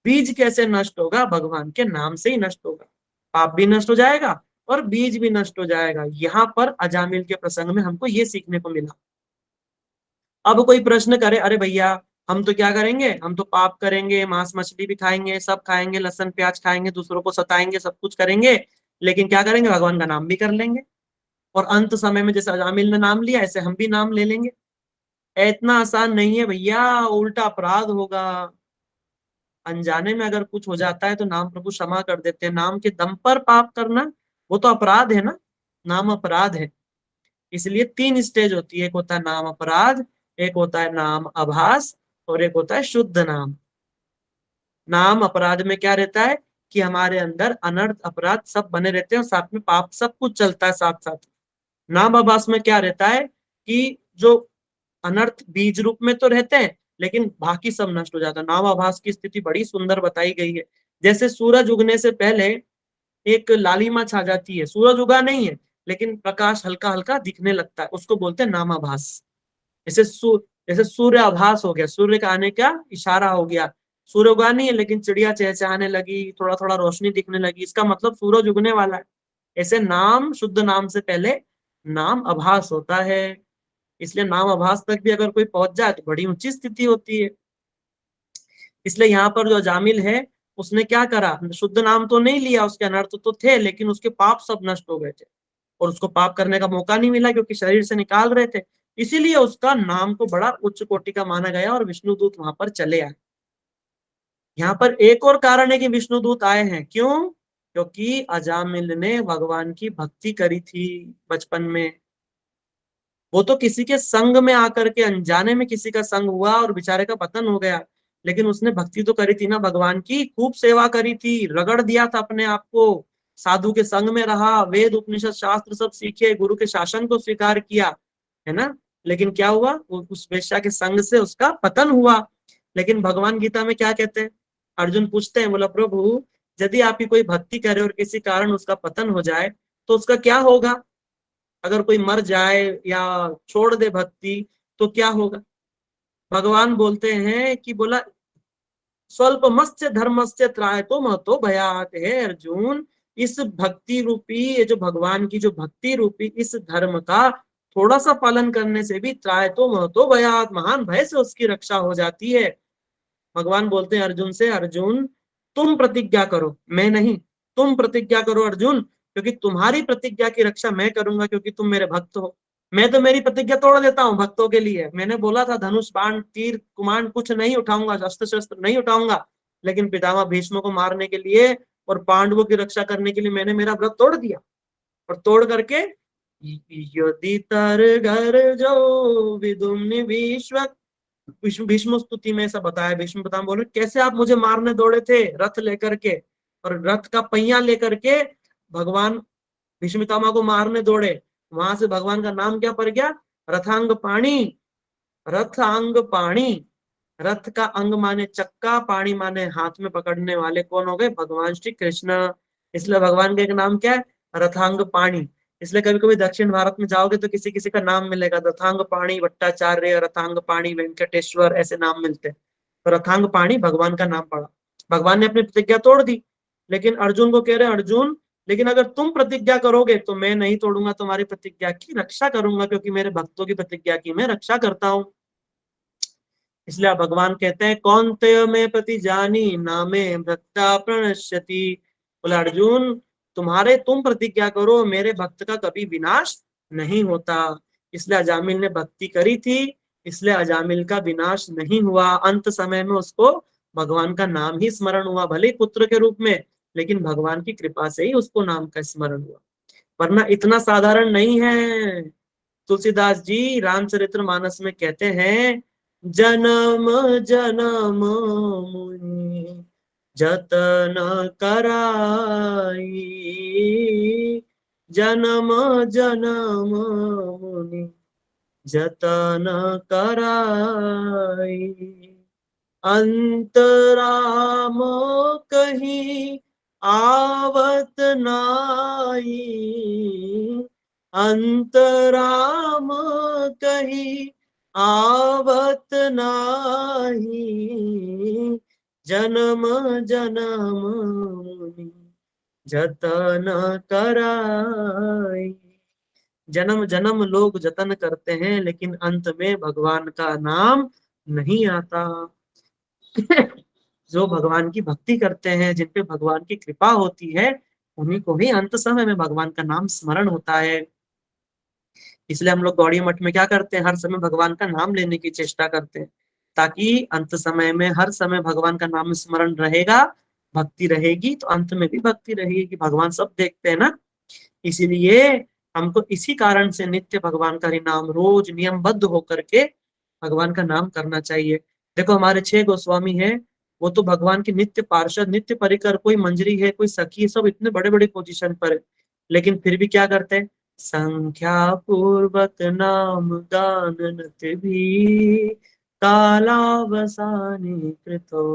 बीज कैसे नष्ट होगा? भगवान के नाम से ही नष्ट होगा। पाप भी नष्ट हो जाएगा और बीज भी नष्ट हो जाएगा। यहाँ पर अजामिल के प्रसंग में हमको ये सीखने को मिला। अब कोई प्रश्न करे, अरे भैया हम तो क्या करेंगे, हम तो पाप करेंगे, मांस मछली भी खाएंगे, सब खाएंगे, लहसुन प्याज खाएंगे, दूसरों को सताएंगे, सब कुछ करेंगे, लेकिन क्या करेंगे, भगवान का नाम भी कर लेंगे, और अंत समय में जैसे अजामिल ने नाम लिया ऐसे हम भी नाम ले लेंगे। इतना आसान नहीं है भैया, उल्टा अपराध होगा। अनजाने में अगर कुछ हो जाता है तो नाम प्रभु क्षमा कर देते हैं। नाम के दम पर पाप करना वो तो अपराध है ना, नाम अपराध है। इसलिए 3 स्टेज होती है, एक होता है नाम अपराध, एक होता है नाम आभास, और एक होता है शुद्ध नाम। नाम अपराध में क्या रहता है कि हमारे अंदर अनर्थ अपराध सब बने रहते हैं और साथ में पाप सब कुछ चलता है साथ साथ। नाम आभास में क्या रहता है कि जो अनर्थ बीज रूप में तो रहते हैं लेकिन बाकी सब नष्ट हो जाता है। नाम आभास की स्थिति बड़ी सुंदर बताई गई है। जैसे सूरज उगने से पहले एक लालिमा छा जाती है, सूरज उगा नहीं है लेकिन प्रकाश हल्का हल्का दिखने लगता है, उसको बोलते हैं नामाभास। जैसे जैसे सूर्य आभास हो गया, सूर्य का आने का इशारा हो गया। सूर्य उगा नहीं है लेकिन चिड़िया चहचहाने लगी, थोड़ा थोड़ा रोशनी दिखने लगी, इसका मतलब सूरज उगने वाला है। ऐसे नाम, शुद्ध नाम से पहले नाम आभास होता है। इसलिए नाम आभास तक भी अगर कोई पहुंच जाए तो बड़ी ऊंची स्थिति होती है। इसलिए यहाँ पर जो जामिल है उसने क्या करा, शुद्ध नाम तो नहीं लिया, उसके अनर्थ तो थे लेकिन उसके पाप सब नष्ट हो गए थे और उसको पाप करने का मौका नहीं मिला क्योंकि शरीर से निकाल रहे थे। इसीलिए उसका नाम को बड़ा उच्च कोटि का माना गया और विष्णुदूत वहां पर चले आए। यहाँ पर एक और कारण है कि विष्णुदूत आए हैं, क्यों? क्योंकि अजामिल ने भगवान की भक्ति करी थी बचपन में। वो तो किसी के संग में आकर के, अनजाने में किसी का संग हुआ और बेचारे का पतन हो गया, लेकिन उसने भक्ति तो करी थी ना भगवान की, खूब सेवा करी थी, रगड़ दिया था अपने आप को, साधु के संग में रहा, वेद उपनिषद शास्त्र सब सीखे, गुरु के शासन को स्वीकार किया, है ना। लेकिन क्या हुआ, उस वेश्या के संग से उसका पतन हुआ। लेकिन भगवान गीता में क्या कहते हैं, अर्जुन पूछते हैं, बोला प्रभु यदि आपकी कोई भक्ति करे और किसी कारण उसका पतन हो जाए तो उसका क्या होगा? अगर कोई मर जाए या छोड़ दे भक्ति तो क्या होगा? भगवान बोलते हैं कि बोला स्वल्प मत्स्य धर्मस्य त्रायतो महतो भयात है अर्जुन। इस भक्ति रूपी, ये जो भगवान की जो भक्ति रूपी इस धर्म का थोड़ा सा पालन करने से भी त्रायतो महतो भयात, महान भय से उसकी रक्षा हो जाती है। भगवान बोलते हैं अर्जुन से, अर्जुन तुम प्रतिज्ञा करो, मैं नहीं, तुम प्रतिज्ञा करो अर्जुन, क्योंकि तुम्हारी प्रतिज्ञा की रक्षा मैं करूंगा क्योंकि तुम मेरे भक्त हो। मैं तो मेरी प्रतिज्ञा तोड़ देता हूँ भक्तों के लिए। मैंने बोला था धनुष बाण तीर कुमान कुछ नहीं उठाऊंगा, अस्त्र शस्त्र नहीं उठाऊंगा, लेकिन पितामह भीष्म को मारने के लिए और पांडवों की रक्षा करने के लिए मैंने मेरा व्रत तोड़ दिया। और तोड़ करके यदि तर घर जो विदुम्नि विश्व, भीष्म स्तुति में ऐसा बताया। भीष्म पितामह बोले कैसे आप मुझे मारने दौड़े थे रथ लेकर के, और रथ का पहिया लेकर के भगवान भीष्म पितामह को मारने दौड़े। वहां से भगवान का नाम क्या पड़ गया, रथांग पाणी। रथांग पाणी, रथ का अंग माने चक्का, पाणी माने हाथ में पकड़ने वाले, कौन हो गए, भगवान श्री कृष्ण। इसलिए भगवान का एक नाम क्या है, रथांग पाणी। इसलिए कभी कभी दक्षिण भारत में जाओगे तो किसी किसी का नाम मिलेगा, रथांग पाणी भट्टाचार्य, रथांग पाणी वेंकटेश्वर, ऐसे नाम मिलते हैं। तो रथांग पाणी भगवान का नाम पड़ा। भगवान ने अपनी प्रतिज्ञा तोड़ दी, लेकिन अर्जुन को कह रहे अर्जुन लेकिन अगर तुम प्रतिज्ञा करोगे तो मैं नहीं तोड़ूंगा, तुम्हारी प्रतिज्ञा की रक्षा करूंगा, क्योंकि मेरे भक्तों की प्रतिज्ञा की मैं रक्षा करता हूं। इसलिए भगवान कहते हैं कौन्तेय में प्रति जानी नामे भक्ता प्रणश्यति। बोला अर्जुन तुम्हारे, तुम प्रतिज्ञा करो, मेरे भक्त का कभी विनाश नहीं होता। इसलिए अजामिल ने भक्ति करी थी, इसलिए अजामिल का विनाश नहीं हुआ। अंत समय में उसको भगवान का नाम ही स्मरण हुआ, भले ही पुत्र के रूप में, लेकिन भगवान की कृपा से ही उसको नाम का स्मरण हुआ, वरना इतना साधारण नहीं है। तुलसीदास जी रामचरितमानस में कहते हैं, जन्म जन्म मुनि जतन कराई, जन्म जन्म मुनि जतन कराई, अंतराम कहीं आवत नाई, अंतराम कहीं आवत नाही, जन्म जन्म मुनि जतन कराई। जन्म जन्म लोग जतन करते हैं, लेकिन अंत में भगवान का नाम नहीं आता। जो भगवान की भक्ति करते हैं, जिन पे भगवान की कृपा होती है, उन्हीं को ही अंत समय में भगवान का नाम स्मरण होता है। इसलिए हम लोग गौड़ी मठ में क्या करते हैं, हर समय भगवान का नाम लेने की चेष्टा करते हैं, ताकि अंत समय में हर समय भगवान का नाम स्मरण रहेगा, भक्ति रहेगी तो अंत में भी भक्ति रहेगी, कि भगवान सब देखते हैं ना। इसीलिए हमको इसी कारण से नित्य भगवान का नाम रोज नियमबद्ध होकर के भगवान का नाम करना चाहिए। देखो हमारे 6 गोस्वामी हैं, वो तो भगवान के नित्य पार्षद, नित्य परिकर, कोई मंजरी है, कोई सखी है, सब इतने बड़े बड़े पोजीशन पर है, लेकिन फिर भी क्या करते हैं, संख्या पूर्वक नाम गान नत भी, कालावसानी कृतो,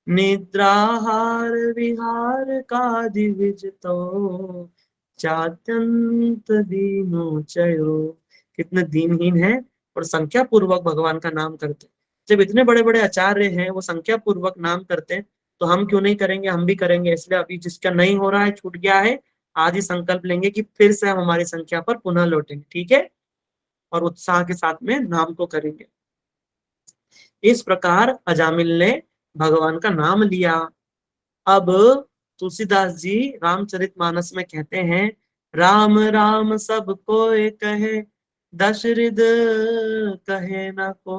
निद्राहार विहार का दिविज तो, चात्यंत दीनो चयो। कितने दीनहीन है और संख्या पूर्वक भगवान का नाम करते हैं। जब इतने बड़े बड़े आचार्य हैं वो संख्या पूर्वक नाम करते हैं, तो हम क्यों नहीं करेंगे, हम भी करेंगे। इसलिए अभी जिसका नहीं हो रहा है, छूट गया है, आज ही संकल्प लेंगे कि फिर से हम हमारी संख्या पर पुनः लौटेंगे, ठीक है, और उत्साह के साथ में नाम को करेंगे। इस प्रकार अजामिल ने भगवान का नाम लिया। अब तुलसीदास जी रामचरितमानस में कहते हैं, राम राम सब कोय कहे, दशरथ कहे न को,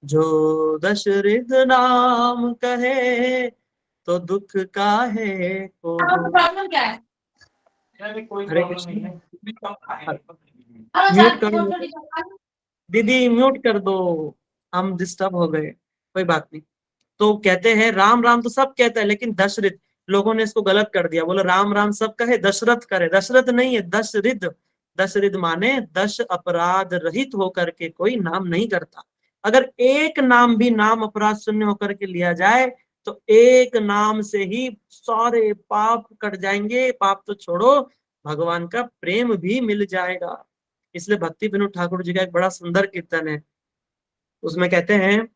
जो दशरथ नाम कहे, तो दुख काहे को। प्रॉब्लम क्या है? हरे कृष्ण। म्यूट कर दो दीदी, म्यूट कर दो, हम डिस्टर्ब हो गए, कोई बात नहीं। तो कहते हैं राम राम तो सब कहते हैं, लेकिन दशरथ, लोगों ने इसको गलत कर दिया, बोलो राम राम सब कहे, दशरथ करे, दशरथ नहीं है, दशरथ। दशरथ माने दश अपराध रहित होकर के कोई नाम नहीं करता। अगर एक नाम भी नाम अपराध शून्य होकर के लिया जाए, तो एक नाम से ही सारे पाप कट जाएंगे, पाप तो छोड़ो, भगवान का प्रेम भी मिल जाएगा। इसलिए भक्ति विनोद ठाकुर जी का एक बड़ा सुंदर कीर्तन है, उसमें कहते हैं,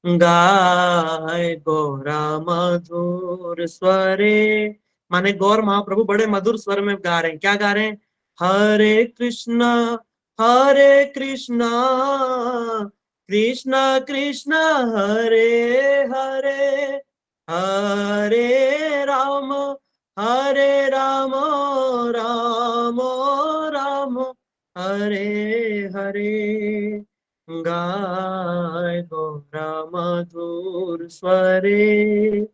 गाय गौरा मधुर स्वरे, माने गौर महाप्रभु बड़े मधुर स्वर में गा रहे हैं। क्या गा रहे हैं, हरे कृष्णा कृष्णा कृष्णा हरे हरे, हरे राम राम राम राम हरे हरे, गाय गौरा मधुर स्वरे।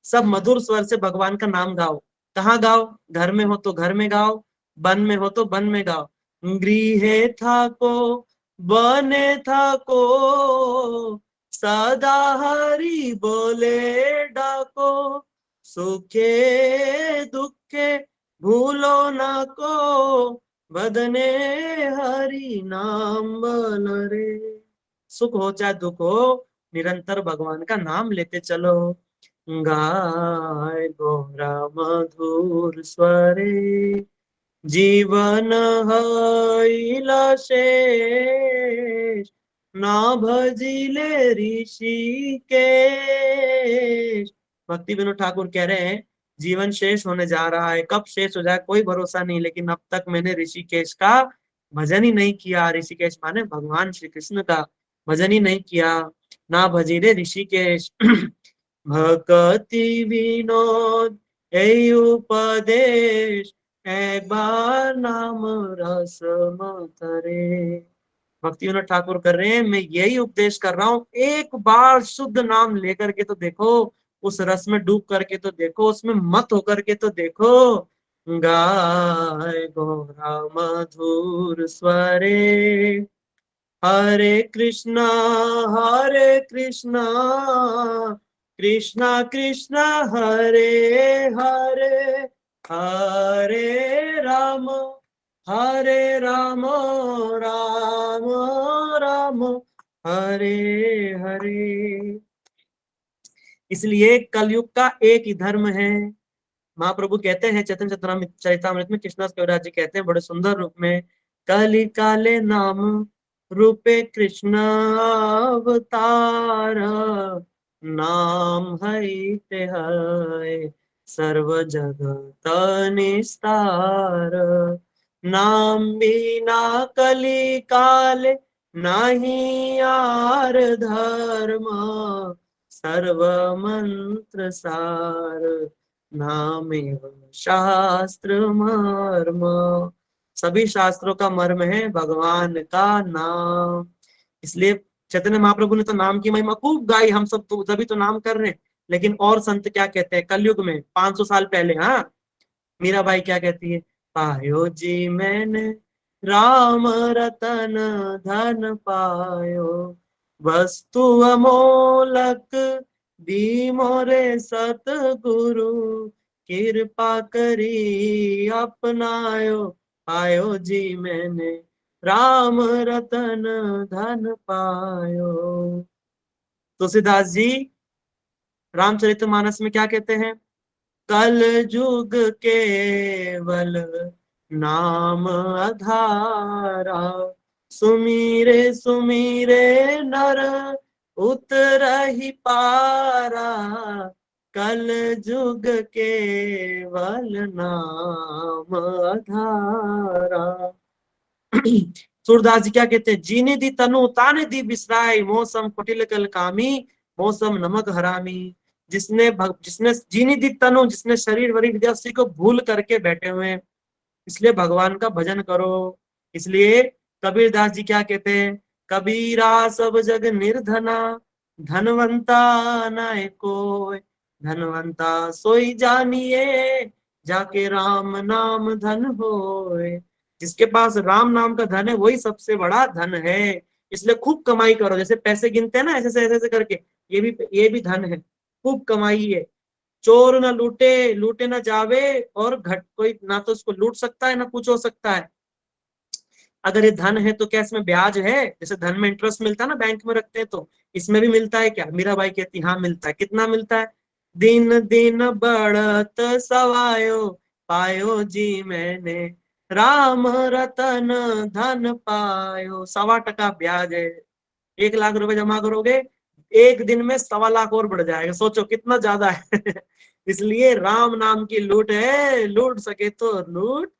सब मधुर स्वर से भगवान का नाम गाओ। कहाँ गाओ, घर में हो तो घर में गाओ, वन में हो तो वन में गाओ। गृहे था को बने था को, सदा हरि बोले डाको, सुखे दुखे भूलो न को, बदने हरि नाम बोल रे। सुख हो चाहे दुख हो, निरंतर भगवान का नाम लेते चलो। गाय गौरा मधुर स्वरे, जीवन हईला शेष, ना भजिले ऋषिकेश। भक्ति विनोद ठाकुर कह रहे हैं, जीवन शेष होने जा रहा है, कब शेष हो जाए कोई भरोसा नहीं, लेकिन अब तक मैंने ऋषिकेश का भजन ही नहीं किया। ऋषिकेश माने भगवान श्री कृष्ण का भजन ही नहीं किया। ना भजिले ऋषिकेश, भक्ति विनोद यही उपदेश, एक बार नाम रस मतरे। भक्ति विनोद ठाकुर कर रहे हैं, मैं यही उपदेश कर रहा हूं। एक बार शुद्ध नाम लेकर के तो देखो, उस रस में डूब करके तो देखो, उसमें मत होकर के तो देखो। गाय गौरा मधुर स्वरे, हरे कृष्णा कृष्णा कृष्णा हरे हरे, हरे राम राम राम राम हरे हरे। इसलिए कलयुग का एक ही धर्म है। महाप्रभु कहते हैं चैतन्य चरितामृत में, कृष्णदास कविराज जी कहते हैं बड़े सुंदर रूप में, कलि काले नाम रूपे कृष्ण अवतार, नाम है ते है सर्व जगत निस्तार, नाम बिना कलि काले नहीं यार धर्म, सर्व मंत्र सार, नाम एवं शास्त्र मर्म। सभी शास्त्रों का मर्म है भगवान का नाम। इसलिए चैतन्य महाप्रभु ने तो नाम की महिमा खूब गाई, हम सब तो तभी तो नाम कर रहे हैं। लेकिन और संत क्या कहते हैं कलयुग में 500 साल पहले? हाँ, मीराबाई क्या कहती है? पायो जी मैंने राम रतन धन पायो, वस्तु अमोलक दी मोरे सतगुरु, कृपा करी अपनायो, पायो जी मैंने राम रतन धन पायो। तुलसीदास जी रामचरितमानस में क्या कहते हैं? कल जुग केवल नाम आधारा, सुमीरे सुमीरे नर उतरहि पारा, कल जुग केवल नाम आधारा। सूरदास जी क्या कहते हैं? जीने दी तनु ताने दी बिसराय, मौसम कुटिल कल कामी, मौसम नमक हरामी। जिसने जीनी दी तनु, जिसने शरीर वरीर विद्या उसी को भूल करके बैठे हुए हैं। इसलिए भगवान का भजन करो। इसलिए कबीरदास जी क्या कहते हैं? कबीरा सब जग निर्धना, धनवंता नाय कोय, धनवंता सोई जानिए, जाके राम नाम धन होय। जिसके पास राम नाम का धन है वही सबसे बड़ा धन है। इसलिए खूब कमाई करो, जैसे पैसे गिनते हैं ना ऐसे ऐसे करके, ये भी धन है। खूब कमाई है। चोर ना लूटे, लूटे ना जावे, और घट कोई ना तो उसको लूट सकता है ना कुछ हो सकता है। अगर ये धन है तो क्या इसमें ब्याज है? जैसे धन में इंटरेस्ट मिलता है ना, बैंक में रखते हैं, तो इसमें भी मिलता है क्या? मीराबाई कहती हाँ मिलता है। कितना मिलता है? दिन दिन बढ़त सवायो, पायो जी मैंने राम रतन धन पायो। 1.25% ब्याज है। 1 लाख रुपए जमा करोगे, एक दिन में 1.25 लाख और बढ़ जाएगा। सोचो कितना ज्यादा है। इसलिए राम नाम की लूट है, लूट सके तो लूट,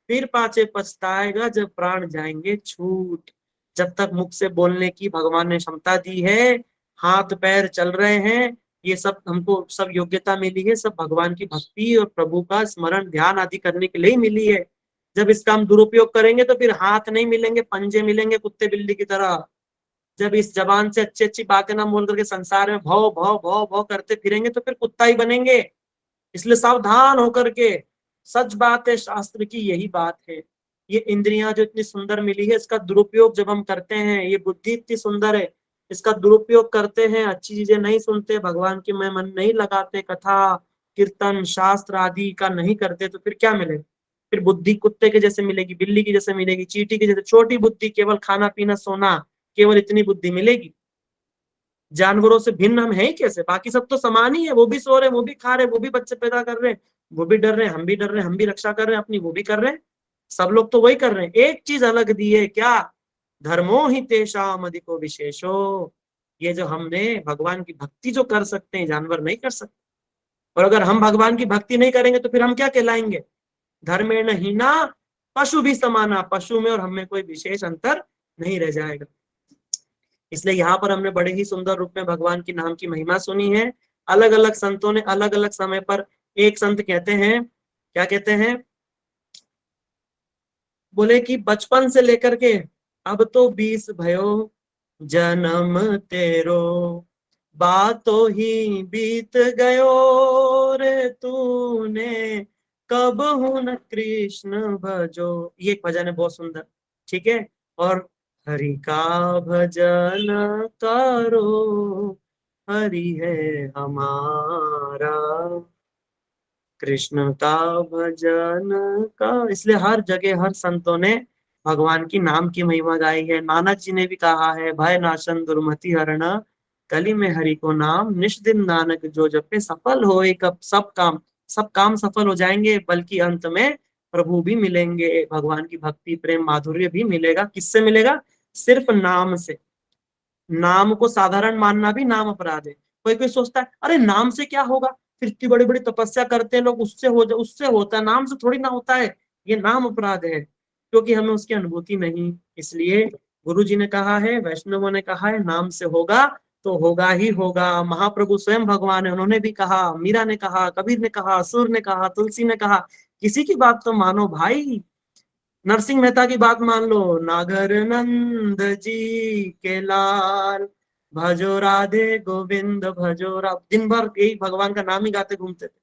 फिर पाछे पछताएगा जब प्राण जाएंगे छूट। जब तक मुख से बोलने की भगवान ने क्षमता दी है, हाथ पैर चल रहे हैं, ये सब हमको सब योग्यता मिली है, सब भगवान की भक्ति और प्रभु का स्मरण ध्यान आदि करने के लिए ही मिली है। जब इसका हम दुरुपयोग करेंगे तो फिर हाथ नहीं मिलेंगे, पंजे मिलेंगे कुत्ते बिल्ली की तरह। जब इस जबान से अच्छी अच्छी बातें ना बोल करके संसार में भौ भौ भौ भौ करते फिरेंगे तो फिर कुत्ता ही बनेंगे। इसलिए सावधान होकर के, सच बात है, शास्त्र की यही बात है। ये इंद्रियां जो इतनी सुंदर मिली है, इसका दुरुपयोग जब हम करते हैं, ये बुद्धि इतनी सुंदर है, इसका दुरुपयोग करते हैं, अच्छी चीजें नहीं सुनते, भगवान की में मन नहीं लगाते, कथा कीर्तन शास्त्र आदि का नहीं करते, तो फिर क्या मिलेगा? फिर बुद्धि कुत्ते के जैसे मिलेगी, बिल्ली की जैसे मिलेगी, चींटी की जैसे छोटी बुद्धि, केवल खाना पीना सोना, केवल इतनी बुद्धि मिलेगी। जानवरों से भिन्न हम हैं ही कैसे? बाकी सब तो समान ही है। वो भी सो रहे, वो भी खा रहे, वो भी बच्चे पैदा कर रहे हैं, वो भी डर रहे हैं, हम भी डर रहे हैं, हम भी रक्षा कर रहे हैं अपनी, वो भी कर रहे हैं। सब लोग तो वही कर रहे हैं। एक चीज अलग दी है, क्या? धर्मो ही तेषाम अधिको विशेषो। ये जो हमने भगवान की भक्ति जो कर सकते हैं, जानवर नहीं कर सकते। और अगर हम भगवान की भक्ति नहीं करेंगे तो फिर हम क्या कहलाएंगे? धर्मेण हीना पशु भी समाना। पशु में और हम में कोई विशेष अंतर नहीं रह जाएगा। इसलिए यहाँ पर हमने बड़े ही सुंदर रूप में भगवान की नाम की महिमा सुनी है। अलग अलग संतों ने अलग अलग समय पर, एक संत कहते हैं, क्या कहते हैं? बोले कि बचपन से लेकर के अब तो 20 भयो जन्म तेरो, बातों ही बीत गयो रे तूने, कब हूं न कृष्ण भजो। ये एक भजन है बहुत सुंदर, ठीक है। और हरि का भजन करो, हरि है हमारा, कृष्ण का भजन का। इसलिए हर जगह हर संतों ने भगवान की नाम की महिमा गाई है। नानक जी ने भी कहा है, भय नाशन दुर्मति हरण, कली में हरि को नाम, निश दिन नानक जो जपे, सफल होए कब सब काम। सब काम सफल हो जाएंगे, बल्कि अंत में प्रभु भी मिलेंगे, भगवान की भक्ति प्रेम माधुर्य भी मिलेगा। किससे मिलेगा? सिर्फ नाम से। नाम को साधारण मानना भी नाम अपराध है। कोई कोई सोचता है अरे नाम से क्या होगा, फिर इतनी बड़ी बड़ी तपस्या करते हैं लोग, उससे होता है, नाम से थोड़ी ना होता है। ये नाम अपराध है, क्योंकि हमें उसकी अनुभूति नहीं। इसलिए गुरु जी ने कहा है, वैष्णवों ने कहा है, नाम से होगा तो होगा ही होगा। महाप्रभु स्वयं भगवान है, उन्होंने भी कहा, मीरा ने कहा, कबीर ने कहा, सूर ने कहा, तुलसी ने कहा, किसी की बात तो मानो भाई। नरसिंह मेहता की बात मान लो, नागर नंद जी के लाल, भजो राधे गोविंद भजो दिन भर यही भगवान का नाम ही गाते घूमते थे,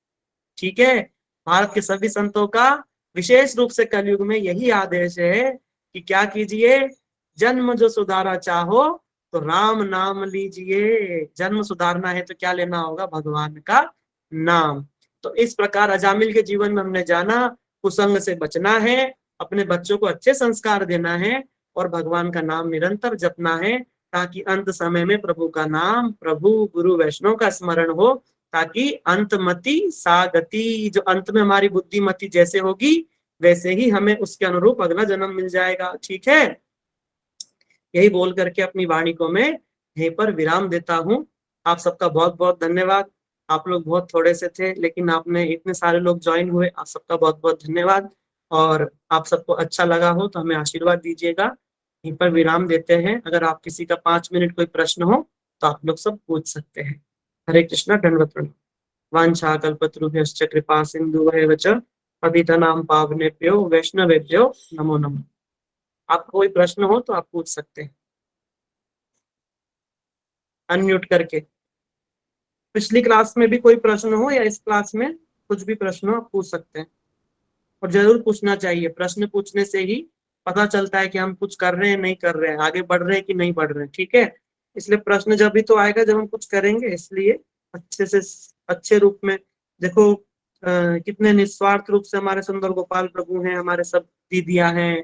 ठीक है। भारत के सभी संतों का विशेष रूप से कलयुग में यही आदेश है कि क्या कीजिए, जन्म जो सुधारा चाहो तो राम नाम लीजिए। जन्म सुधारना है तो क्या लेना होगा? भगवान का नाम। तो इस प्रकार अजामिल के जीवन में हमने जाना, कुसंग से बचना है, अपने बच्चों को अच्छे संस्कार देना है, और भगवान का नाम निरंतर जपना है, ताकि अंत समय में प्रभु का नाम, प्रभु गुरु वैष्णव का स्मरण हो, ताकि अंतमति सागति, जो अंत में हमारी बुद्धिमति जैसे होगी वैसे ही हमें उसके अनुरूप अगला जन्म मिल जाएगा, ठीक है। यही बोल करके अपनी वाणी को मैं यहीं पर विराम देता हूँ। आप सबका बहुत बहुत धन्यवाद। आप लोग बहुत थोड़े से थे, लेकिन आपने इतने सारे लोग ज्वाइन हुए, आप सबका बहुत बहुत धन्यवाद। और आप सबको अच्छा लगा हो तो हमें आशीर्वाद दीजिएगा। यहीं पर विराम देते हैं। अगर आप किसी का 5 मिनट कोई प्रश्न हो तो आप लोग सब पूछ सकते हैं। हरे कृष्णा, दंडवत प्रणाम। वांछा कल्पतरुभ्यश्च कृपा सिंधुभ्यश्च च पतितनां पावनेभ्यो वैष्णवेभ्यो नमो नमः। आपको कोई प्रश्न हो तो आप पूछ सकते हैं अनम्यूट करके। पिछली क्लास में भी कोई प्रश्न हो या इस क्लास में कुछ भी प्रश्न हो आप पूछ सकते हैं, और जरूर पूछना चाहिए। प्रश्न पूछने से ही पता चलता है कि हम कुछ कर रहे हैं नहीं कर रहे हैं, आगे बढ़ रहे हैं कि नहीं बढ़ रहे हैं, ठीक है। इसलिए प्रश्न जब भी तो आएगा जब हम कुछ करेंगे, इसलिए अच्छे से अच्छे रूप में देखो। कितने निस्वार्थ रूप से हमारे सुंदर गोपाल प्रभु हैं, हमारे सब दीदियां हैं,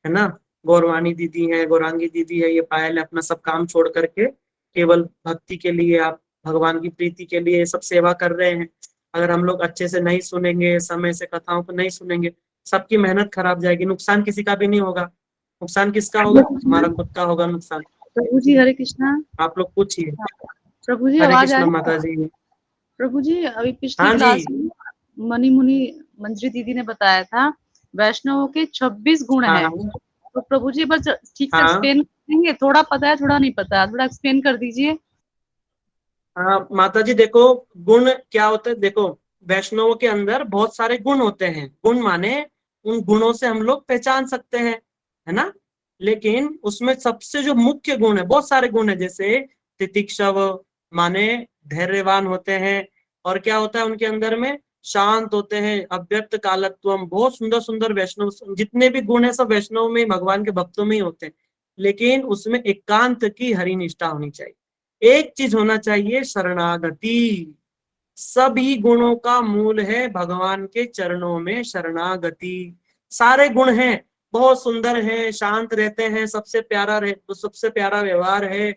है ना। गौरवाणी दीदी है, गौरांगी दीदी है, ये पायल है, अपना सब काम छोड़ करके केवल भक्ति के लिए, आप भगवान की प्रीति के लिए सब सेवा कर रहे हैं। अगर हम लोग अच्छे से नहीं सुनेंगे, समय से कथाओं को नहीं सुनेंगे, सबकी मेहनत खराब जाएगी। नुकसान किसी का भी नहीं होगा, नुकसान किसका होगा? हमारा खुद का होगा नुकसान। प्रभु जी हरे कृष्णा। आप लोग पूछिए। प्रभु जी हरे आवाज आ कृष्ण रही माता है? जी। प्रभु जी अभी पिछली हाँ क्लास जी। में मनी मुनि मंजरी दीदी ने बताया था वैष्णवों के 26 गुण हाँ है। हाँ तो प्रभु जी बस ठीक से हाँ एक्सप्लेन करेंगे? थोड़ा पता है थोड़ा नहीं पता, थोड़ा एक्सप्लेन कर दीजिए। हाँ माता जी, देखो गुण क्या होते हैं। देखो, वैष्णवों के अंदर बहुत सारे गुण होते हैं। गुण माने उन गुणों से हम लोग पहचान सकते हैं, है ना। लेकिन उसमें सबसे जो मुख्य गुण है, बहुत सारे गुण है, जैसे तितिक्षव माने धैर्यवान होते हैं। और क्या होता है उनके अंदर में? शांत होते हैं, अव्यक्त कालत्वम, बहुत सुंदर सुंदर वैष्णव जितने भी गुण है सब वैष्णव में, भगवान के भक्तों में ही होते हैं। लेकिन उसमें एकांत की हरि निष्ठा होनी चाहिए। एक चीज होना चाहिए, शरणागति। सभी गुणों का मूल है भगवान के चरणों में शरणागति। सारे गुण हैं, बहुत सुंदर हैं, शांत रहते हैं, सबसे प्यारा सबसे प्यारा व्यवहार है,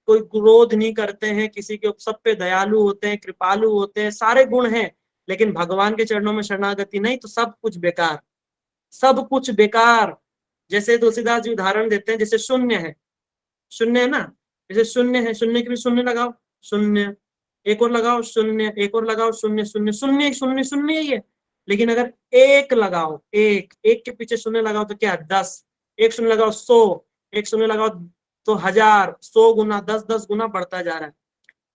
कोई क्रोध नहीं करते हैं किसी के, सब पे दयालु होते हैं, कृपालु होते हैं, सारे गुण हैं। लेकिन भगवान के चरणों में शरणागति नहीं तो सब कुछ बेकार, सब कुछ बेकार। जैसे तुलसीदास जी उदाहरण देते हैं, जैसे शून्य है, शून्य है ना, जैसे शून्य है, शून्य के लिए शून्य लगाओ, शून्य, एक और लगाओ शून्य, एक और लगाओ शून्य, शून्य शून्य शून्य शून्य ही है। लेकिन अगर एक लगाओ, एक एक के पीछे शून्य लगाओ तो क्या? 10। एक शून्य लगाओ 100, एक शून्य लगाओ तो 1000, 100 गुना, 10-10 गुना बढ़ता जा रहा है।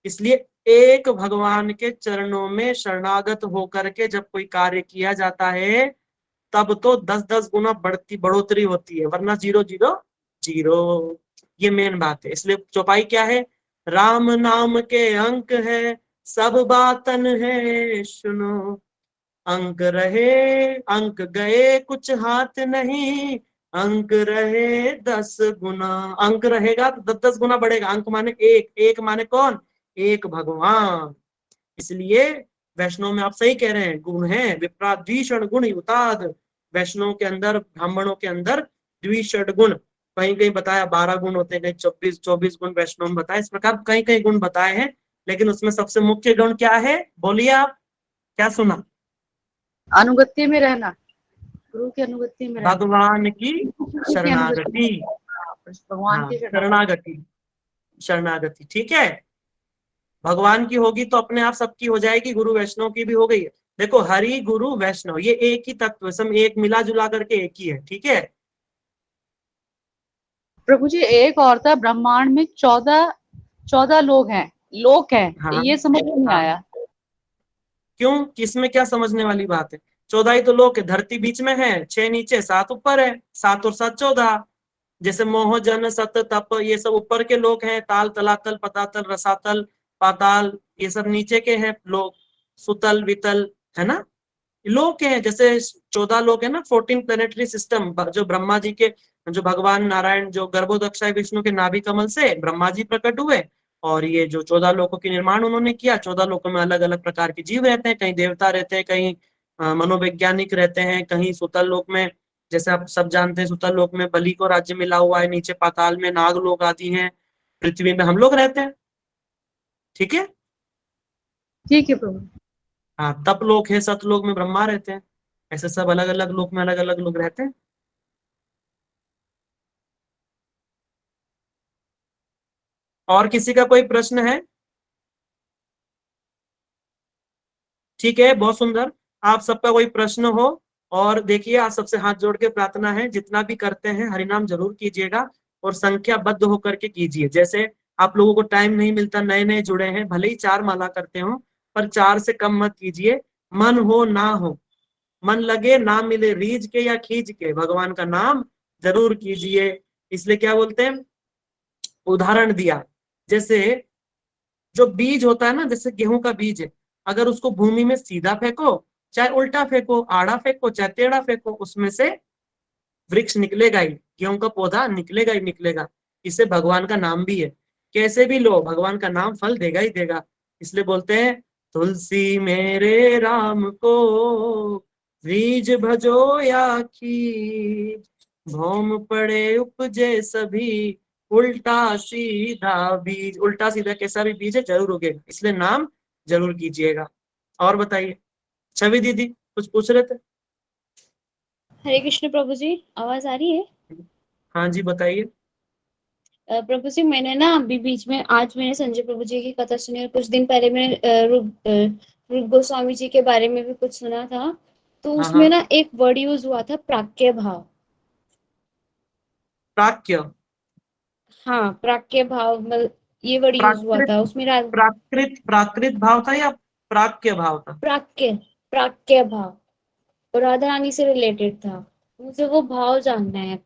इसलिए एक भगवान के चरणों में शरणागत होकर के जब कोई कार्य किया जाता है तब तो 10-10 गुना बढ़ोतरी होती है, वरना 0-0 जीरो। ये मेन बात है। इसलिए चौपाई क्या है? राम नाम के अंक है, सब बातन है सुनो। अंक रहे अंक गए कुछ हाथ नहीं, अंक रहे 10 गुना। अंक रहेगा तो 10 10 गुना बढ़ेगा। अंक माने एक, एक माने कौन? एक भगवान। इसलिए वैष्णव में आप सही कह रहे हैं, गुण है विप्राट द्विषण गुण युताद। वैष्णव के अंदर, ब्राह्मणों के अंदर द्विषण गुण, कहीं कहीं बताया 12 गुण होते हैं, कहीं 24 गुण वैष्णव में बताया। इस प्रकार कई कई गुण बताए हैं, लेकिन उसमें सबसे मुख्य गुण क्या है? बोलिए आप, क्या सुना? अनुगत्य में रहना, गुरु की अनुगत्य में रहना, भगवान की गुरु की अनुगत्य में, शरणागति। भगवान हाँ, की शरणागति। शरणागति, शरणागति, ठीक है। भगवान की होगी तो अपने आप सबकी हो जाएगी, गुरु वैष्णव की भी हो गई है। देखो, हरि गुरु वैष्णव ये एक ही तत्व है, सब एक मिला जुला करके एक ही है, ठीक है। प्रभु जी एक और था, ब्रह्मांड में 14 लोग हैं, लोक हैं, हाँ ये समझ में नहीं हाँ, आया। क्यों? किसमें क्या समझने वाली बात है? 14 ही तो लोग है। धरती बीच में है, 6 नीचे 7 ऊपर है, 7 और 7 14। जैसे मोह जन सत तप, ये सब ऊपर के लोग हैं। ताल तलातल पतातल रसातल पाताल, ये सब नीचे के हैं लोग। सुतल वितल, है ना, लोग हैं। जैसे 14 लोग है ना, 14 प्लेनेटरी सिस्टम, जो ब्रह्मा जी के, जो भगवान नारायण जो गर्भोदक्षाय विष्णु के नाभि कमल से ब्रह्मा जी प्रकट हुए, और ये जो 14 लोकों के निर्माण उन्होंने किया। 14 लोकों में अलग अलग प्रकार के जीव रहते हैं, कहीं देवता रहते हैं, कहीं मनोवैज्ञानिक रहते हैं, कहीं सुतल लोक में, जैसे आप सब जानते हैं, सुतल लोक में बलि को राज्य मिला हुआ है, नीचे पाताल में नाग लोग आदि हैं, पृथ्वी में हम लोग रहते हैं, ठीक है। ठीक है प्रभु। हाँ, तप लोक है, सतलोक में ब्रह्मा रहते हैं। ऐसे सब अलग अलग लोक में अलग अलग लोग रहते हैं। और किसी का कोई प्रश्न है? ठीक है, बहुत सुंदर। आप सबका कोई प्रश्न हो, और देखिए, आप सबसे हाथ जोड़ के प्रार्थना है, जितना भी करते हैं हरिनाम जरूर कीजिएगा, और संख्याबद्ध होकर के कीजिए। जैसे आप लोगों को टाइम नहीं मिलता, नए नए जुड़े हैं, भले ही 4 माला करते हो, पर 4 से कम मत कीजिए। मन हो ना हो, मन लगे ना मिले, रीझ के या खींच के भगवान का नाम जरूर कीजिए। इसलिए क्या बोलते हैं, उदाहरण दिया, जैसे जो बीज होता है ना, जैसे गेहूं का बीज है, अगर उसको भूमि में सीधा फेंको, चाहे उल्टा फेंको, आड़ा फेंको, चाहे टेढ़ा फेंको, उसमें से वृक्ष निकलेगा ही, गेहूं का पौधा निकलेगा ही निकलेगा। इसे भगवान का नाम भी है। कैसे भी लो, भगवान का नाम फल देगा ही देगा। इसलिए बोलते हैं, तुलसी मेरे राम को बीज भजो या खींच, भौम पड़े उपजे सभी, उल्टा सीधा बीज। उल्टा सीधा कैसा भी बीज है जरूर उगेगा, इसलिए नाम जरूर कीजिएगा। और बताइए, छवि दीदी कुछ पूछ रहे थे? हरे कृष्ण प्रभु जी, आवाज आ रही है? हाँ जी, बताइए। प्रभु जी, मैंने ना अभी बीच में आज मैंने संजय प्रभु जी की कथा सुनी, और कुछ दिन पहले मैंने रूप गोस्वामी जी के बारे में भी कुछ सुना था। तो हाँ उसमें हाँ, ना एक वर्ड यूज हुआ था, प्राक्य भाव। प्राक्य, हाँ, प्राक्य भाव, मतलब ये वर्ड यूज हुआ प्राकृत, था उसमें। प्राकृत भाव था या प्राक्य भाव था? प्राक्य, प्राक्य भाव, और राधा रानी से रिलेटेड था। मुझे वो भाव जानना है,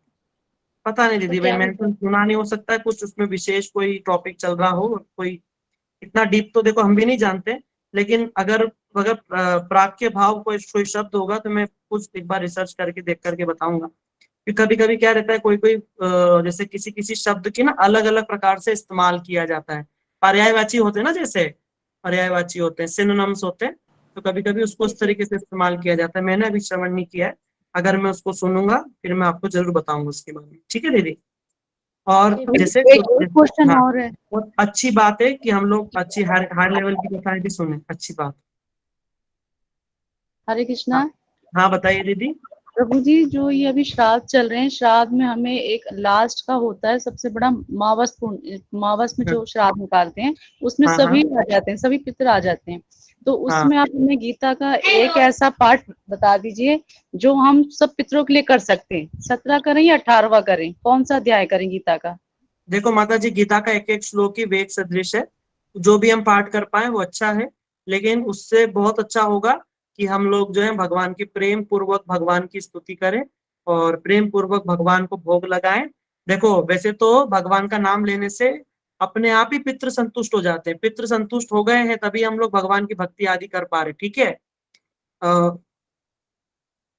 पता नहीं तो दीदी भाई, क्या मैंने तो मतलब? सुना नहीं, हो सकता है कुछ उसमें विशेष कोई टॉपिक चल रहा हो, कोई इतना डीप तो देखो हम भी नहीं जानते। लेकिन अगर अगर प्राक्य भाव कोई शब्द होगा तो मैं कुछ एक बार रिसर्च करके देख करके बताऊंगा। कि कभी कभी क्या रहता है, कोई कोई जैसे किसी किसी शब्द की ना अलग अलग प्रकार से इस्तेमाल किया जाता है। पर्यायवाची होते हैं ना, जैसे पर्यायवाची होते हैं, सिनोनिम्स होते हैं, तो कभी कभी उसको जी उस जी तरीके से इस्तेमाल किया जाता है। मैंने अभी श्रवण नहीं किया है, अगर मैं उसको सुनूंगा फिर मैं आपको जरूर बताऊंगा उसके बारे में, ठीक है दीदी। और जी एक प्रभु जैसे जी। एक क्वेश्चन हाँ, और है। बहुत अच्छी बात है कि हम लोग अच्छी हाई हाई लेवल की कथाएं भी सुने, अच्छी बात। हरे हाँ कृष्णा। हाँ, बताइए दीदी। प्रभु जी जो ये अभी श्राद्ध चल रहे हैं, श्राद्ध में हमें एक लास्ट का होता है सबसे बड़ा मावस पुण्य, मावस में हाँ जो श्राद्ध निकालते हैं उसमें हाँ सभी हाँ आ जाते हैं, सभी पितर आ जाते हैं। तो हाँ। उसमें आप हमें गीता का एक ऐसा पाठ बता दीजिए जो हम सब पितरों के लिए कर सकते हैं। 17 करें या 18वां करें, कौन सा अध्याय करें गीता का? देखो माता जी, गीता का एक एक श्लोक ही वेद सदृश है, जो भी हम पाठ कर पाए वो अच्छा है। लेकिन उससे बहुत अच्छा होगा कि हम लोग जो है भगवान की प्रेम पूर्वक भगवान की स्तुति करें, और प्रेम पूर्वक भगवान को भोग लगाएं, देखो वैसे तो भगवान का नाम लेने से अपने आप ही पितृ संतुष्ट हो जाते हैं, पितृ संतुष्ट हो गए हैं तभी हम लोग भगवान की भक्ति आदि कर पा रहे, ठीक है।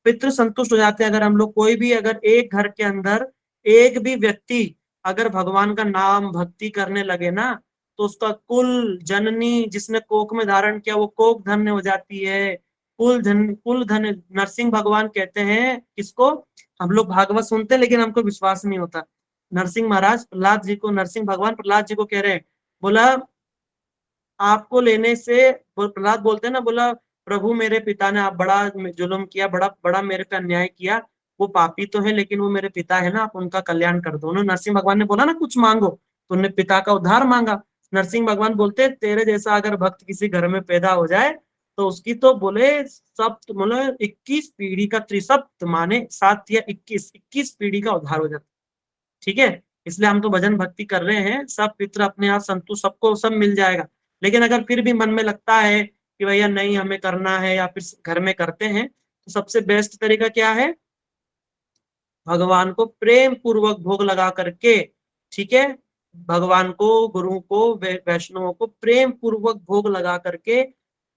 पितृ संतुष्ट हो जाते हैं अगर हम लोग, कोई भी अगर एक घर के अंदर एक भी व्यक्ति अगर भगवान का नाम भक्ति करने लगे ना, तो उसका कुल, जननी जिसने कोख में धारण किया वो कोख धन्य हो जाती है, कुल धन। नरसिंह भगवान कहते हैं किसको, हम लोग भागवत सुनते हैं लेकिन हमको विश्वास नहीं होता। नरसिंह महाराज प्रहलाद जी को, नरसिंह भगवान प्रहलाद जी को कह रहे हैं, बोला आपको लेने से, प्रहलाद बोलते हैं ना, बोला प्रभु मेरे पिता ने आप बड़ा जुल्म किया, बड़ा बड़ा मेरे पे अन्याय किया, वो पापी तो है लेकिन वो मेरे पिता है ना, आप उनका कल्याण कर दो। उन्होंने, नरसिंह भगवान ने बोला ना कुछ मांगो, तो उन्होंने पिता का उद्धार मांगा। नरसिंह भगवान बोलते तेरे जैसा अगर भक्त किसी घर में पैदा हो जाए तो उसकी तो बोले सप्त, बोले 21 पीढ़ी का, त्रिसप्त माने 7 या 21 पीढ़ी का उद्धार हो जाता, ठीक है। इसलिए हम तो भजन भक्ति कर रहे हैं, सब पितर अपने आप संतुष्ट, सबको सब मिल जाएगा। लेकिन अगर फिर भी मन में लगता है कि भैया नहीं हमें करना है, या फिर घर में करते हैं, तो सबसे बेस्ट तरीका क्या है, भगवान को प्रेम पूर्वक भोग लगा करके, ठीक है, भगवान को, गुरु को, वैष्णवों को प्रेम पूर्वक भोग लगा करके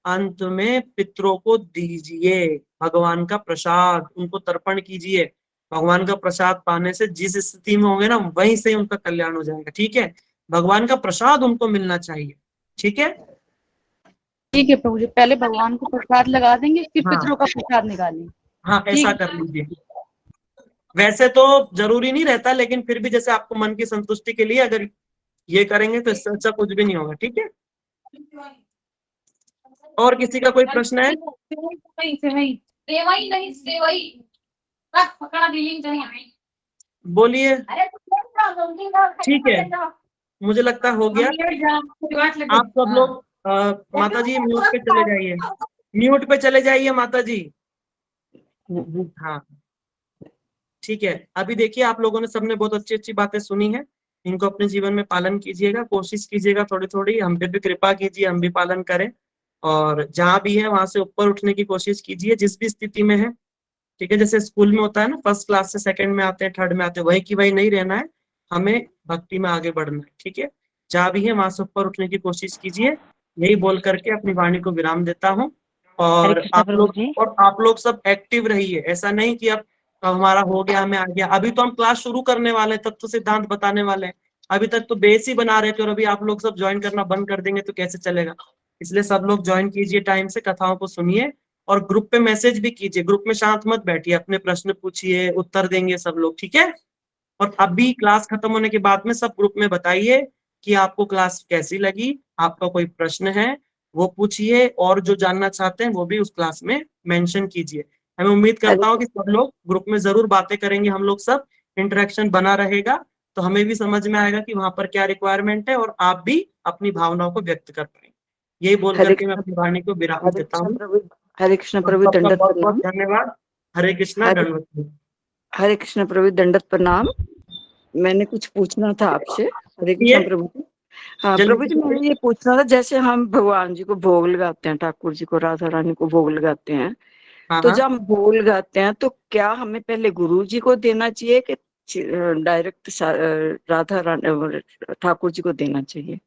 अंत में पितरों को दीजिए भगवान का प्रसाद, उनको तर्पण कीजिए। भगवान का प्रसाद पाने से जिस स्थिति में होंगे ना वहीं से उनका कल्याण हो जाएगा, ठीक है। भगवान का प्रसाद उनको मिलना चाहिए, ठीक है। ठीक है प्रभु जी, पहले भगवान को प्रसाद लगा देंगे फिर हाँ पितरों का प्रसाद निकालेंगे। हाँ, ऐसा कर लीजिए। वैसे तो जरूरी नहीं रहता, लेकिन फिर भी जैसे आपको मन की संतुष्टि के लिए अगर ये करेंगे तो इससे अच्छा कुछ भी नहीं होगा, ठीक है। और किसी का कोई प्रश्न है? बोलिए। ठीक है, मुझे लगता हो गया। आप सब लोग माता जी म्यूट पे चले जाइए, म्यूट पे चले जाइए माता जी। हाँ ठीक है, अभी देखिए आप लोगों ने सबने बहुत अच्छी अच्छी बातें सुनी है, इनको अपने जीवन में पालन कीजिएगा, कोशिश कीजिएगा थोड़ी थोड़ी, हम पे भी कृपा कीजिए, हम भी पालन करें। और जहां भी है वहां से ऊपर उठने की कोशिश कीजिए, जिस भी स्थिति में है, ठीक है। जैसे स्कूल में होता है ना, फर्स्ट क्लास से सेकंड में आते हैं, थर्ड में आते हैं, वही की वही नहीं रहना है, हमें भक्ति में आगे बढ़ना है, ठीक है। जहां भी है वहां से ऊपर उठने की कोशिश कीजिए, यही बोल करके अपनी वाणी को विराम देता हूँ। और आप लोग सब एक्टिव रहिए, ऐसा नहीं कि अब हमारा हो गया, हमें आ गया। अभी तो हम क्लास शुरू करने वाले हैं, तत्व सिद्धांत बताने वाले हैं, अभी तक तो बेस ही बना रहे थे, और अभी आप लोग सब ज्वाइन करना बंद कर देंगे तो कैसे चलेगा। इसलिए सब लोग ज्वाइन कीजिए, टाइम से कथाओं को सुनिए, और ग्रुप पे मैसेज भी कीजिए, ग्रुप में शांत मत बैठिए, अपने प्रश्न पूछिए, उत्तर देंगे सब लोग, ठीक है। और अभी क्लास खत्म होने के बाद में सब ग्रुप में बताइए कि आपको क्लास कैसी लगी, आपका कोई प्रश्न है वो पूछिए, और जो जानना चाहते हैं वो भी उस क्लास में मेंशन कीजिए। मैं उम्मीद करता हूँ कि सब लोग ग्रुप में जरूर बातें करेंगे, हम लोग सब इंटरेक्शन बना रहेगा, तो हमें भी समझ में आएगा कि वहां पर क्या रिक्वायरमेंट है, और आप भी अपनी भावनाओं को व्यक्त कर पाएंगे। यही बोल करके मैं अपनी वाणी को विराम देता हूँ। हरे कृष्ण प्रभु, सबका दंडवत बहुत बहुत प्रणाम। धन्यवाद। हरे कृष्णा, दंडवत। हरे कृष्ण प्रभु, दंडवत प्रणाम। मैंने कुछ पूछना था आपसे। हरे कृष्ण प्रभु जी। हाँ प्रभु जी, मैंने ये पूछना था, जैसे हम भगवान जी को भोग लगाते हैं, ठाकुर जी को, राधा रानी को भोग लगाते हैं, तो जब हम भोग लगाते हैं तो क्या हमें पहले गुरु जी को देना चाहिए कि डायरेक्ट राधा रानी ठाकुर जी को देना चाहिए?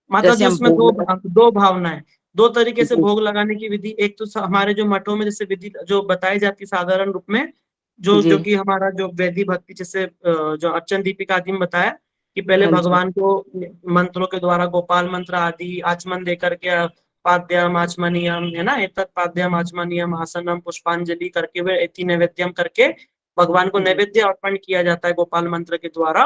माता जी उसमें दो भावनाएं, दो तरीके से भोग लगाने की विधि। एक तो हमारे जो मठों में जैसे विधि जो बताई जाती है साधारण रूप में, जो कि हमारा जो वैधि भक्ति, जैसे जो अर्चन दीपिका आदि में बताया कि पहले भगवान को मंत्रों के द्वारा, गोपाल मंत्र आदि आचमन देकर के, पाद्यम आचमनियम है ना, एतत् पाद्यम आचमनियम आसनम पुष्पांजलि करके, वे एति नैवेद्यम करके भगवान को नैवेद्य अर्पण किया जाता है गोपाल मंत्र के द्वारा।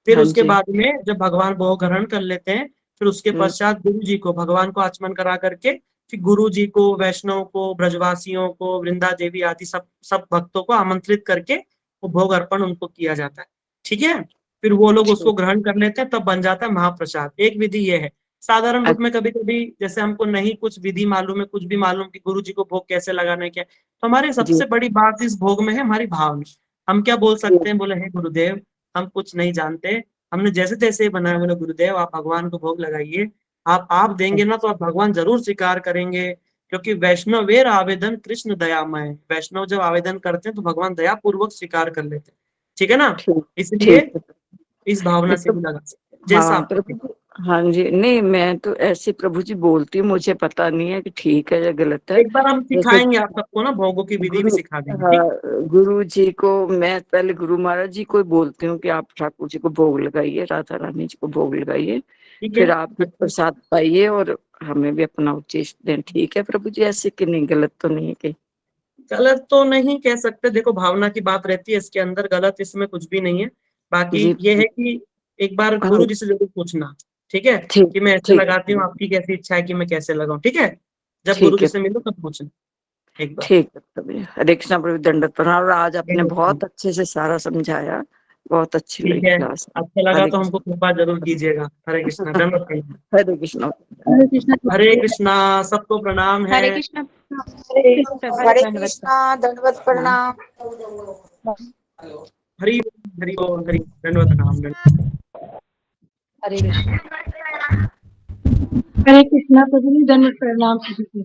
फिर उसके बाद में जब भगवान भोग ग्रहण कर लेते हैं, फिर उसके पश्चात गुरु जी को, भगवान को आचमन करा करके, फिर गुरु जी को, वैष्णव को, ब्रजवासियों को, वृंदा देवी आदि सब भक्तों को आमंत्रित करके वो भोग अर्पण उनको किया जाता है, ठीक है। फिर वो लोग उसको ग्रहण कर लेते हैं, तब बन जाता है महाप्रसाद। एक विधि ये है। साधारण रूप में कभी कभी जैसे हमको नहीं कुछ विधि मालूम है, कुछ भी मालूम कि गुरु जी को भोग कैसे लगाना है क्या, तो हमारी सबसे बड़ी बात इस भोग में है हमारी भावना। हम क्या बोल सकते हैं, बोले हे गुरुदेव हम कुछ नहीं जानते, हमने जैसे तैसे बनाया, बोले गुरुदेव आप भगवान को भोग लगाइए, आप देंगे ना तो आप भगवान जरूर स्वीकार करेंगे, क्योंकि वैष्णवेर आवेदन कृष्ण दयामय, वैष्णव जब आवेदन करते हैं तो भगवान दया पूर्वक स्वीकार कर लेते हैं, ठीक है ना। इसलिए इस भावना से भी लगा सकते हैं, जैसा हाँ आपको प्रभु जी, हाँ जी, नहीं मैं तो ऐसे प्रभु जी बोलती हूँ, मुझे पता नहीं है कि ठीक है या गलत है। एक बार हम जैसे सिखाएंगे आप सबको ना, भोगों की विधि भी गुरु, सिखा देंगे, ठीक। गुरु जी को मैं पहले गुरु महाराज जी को ही बोलती हूँ कि आप ठाकुर जी को भोग लगाइए, राधा रानी जी को भोग लगाइए, ठीक फिर है, आप भी प्रसाद पाइए और हमें भी अपना उचित दें। ठीक है प्रभु जी, ऐसे कि नहीं, गलत तो नहीं है कि? गलत तो नहीं कह सकते, देखो भावना की बात रहती है इसके अंदर, गलत इसमें कुछ भी नहीं है। बाकी जी ये है कि एक बार हाँ, गुरु जी से जरूर पूछना, ठीक है, ठीक कि मैं ऐसे ठीक लगाती है, हूँ, आपकी कैसी इच्छा है कि मैं कैसे लगाऊं, ठीक है। जब गुरु ठीक जी है, से मिलो तब पूछना एक बार। ठीक है प्रभु जी। हरे कृष्णा प्रभु, दंडवत प्रणाम। और आज आपने ठीक बहुत अच्छे से सारा समझाया, बहुत अच्छी लगी है, क्लास। अच्छा लगा हरे तो हमको कृष्ण। कृपा जरूर कीजिएगा। हरे कृष्णा, दंडवत प्रणाम। हरे कृष्ण। हरे कृष्णा। हरे कृष्णा, सबको प्रणाम है। हरे कृष्णा। हरे कृष्णा, दंडवत प्रणाम। हरि हरि बोल, हरि दंडवत प्रणाम, दंडवत। हरे कृष्णा। हरे कृष्णा प्रभु जी, दंडवत प्रणाम प्रभु जी।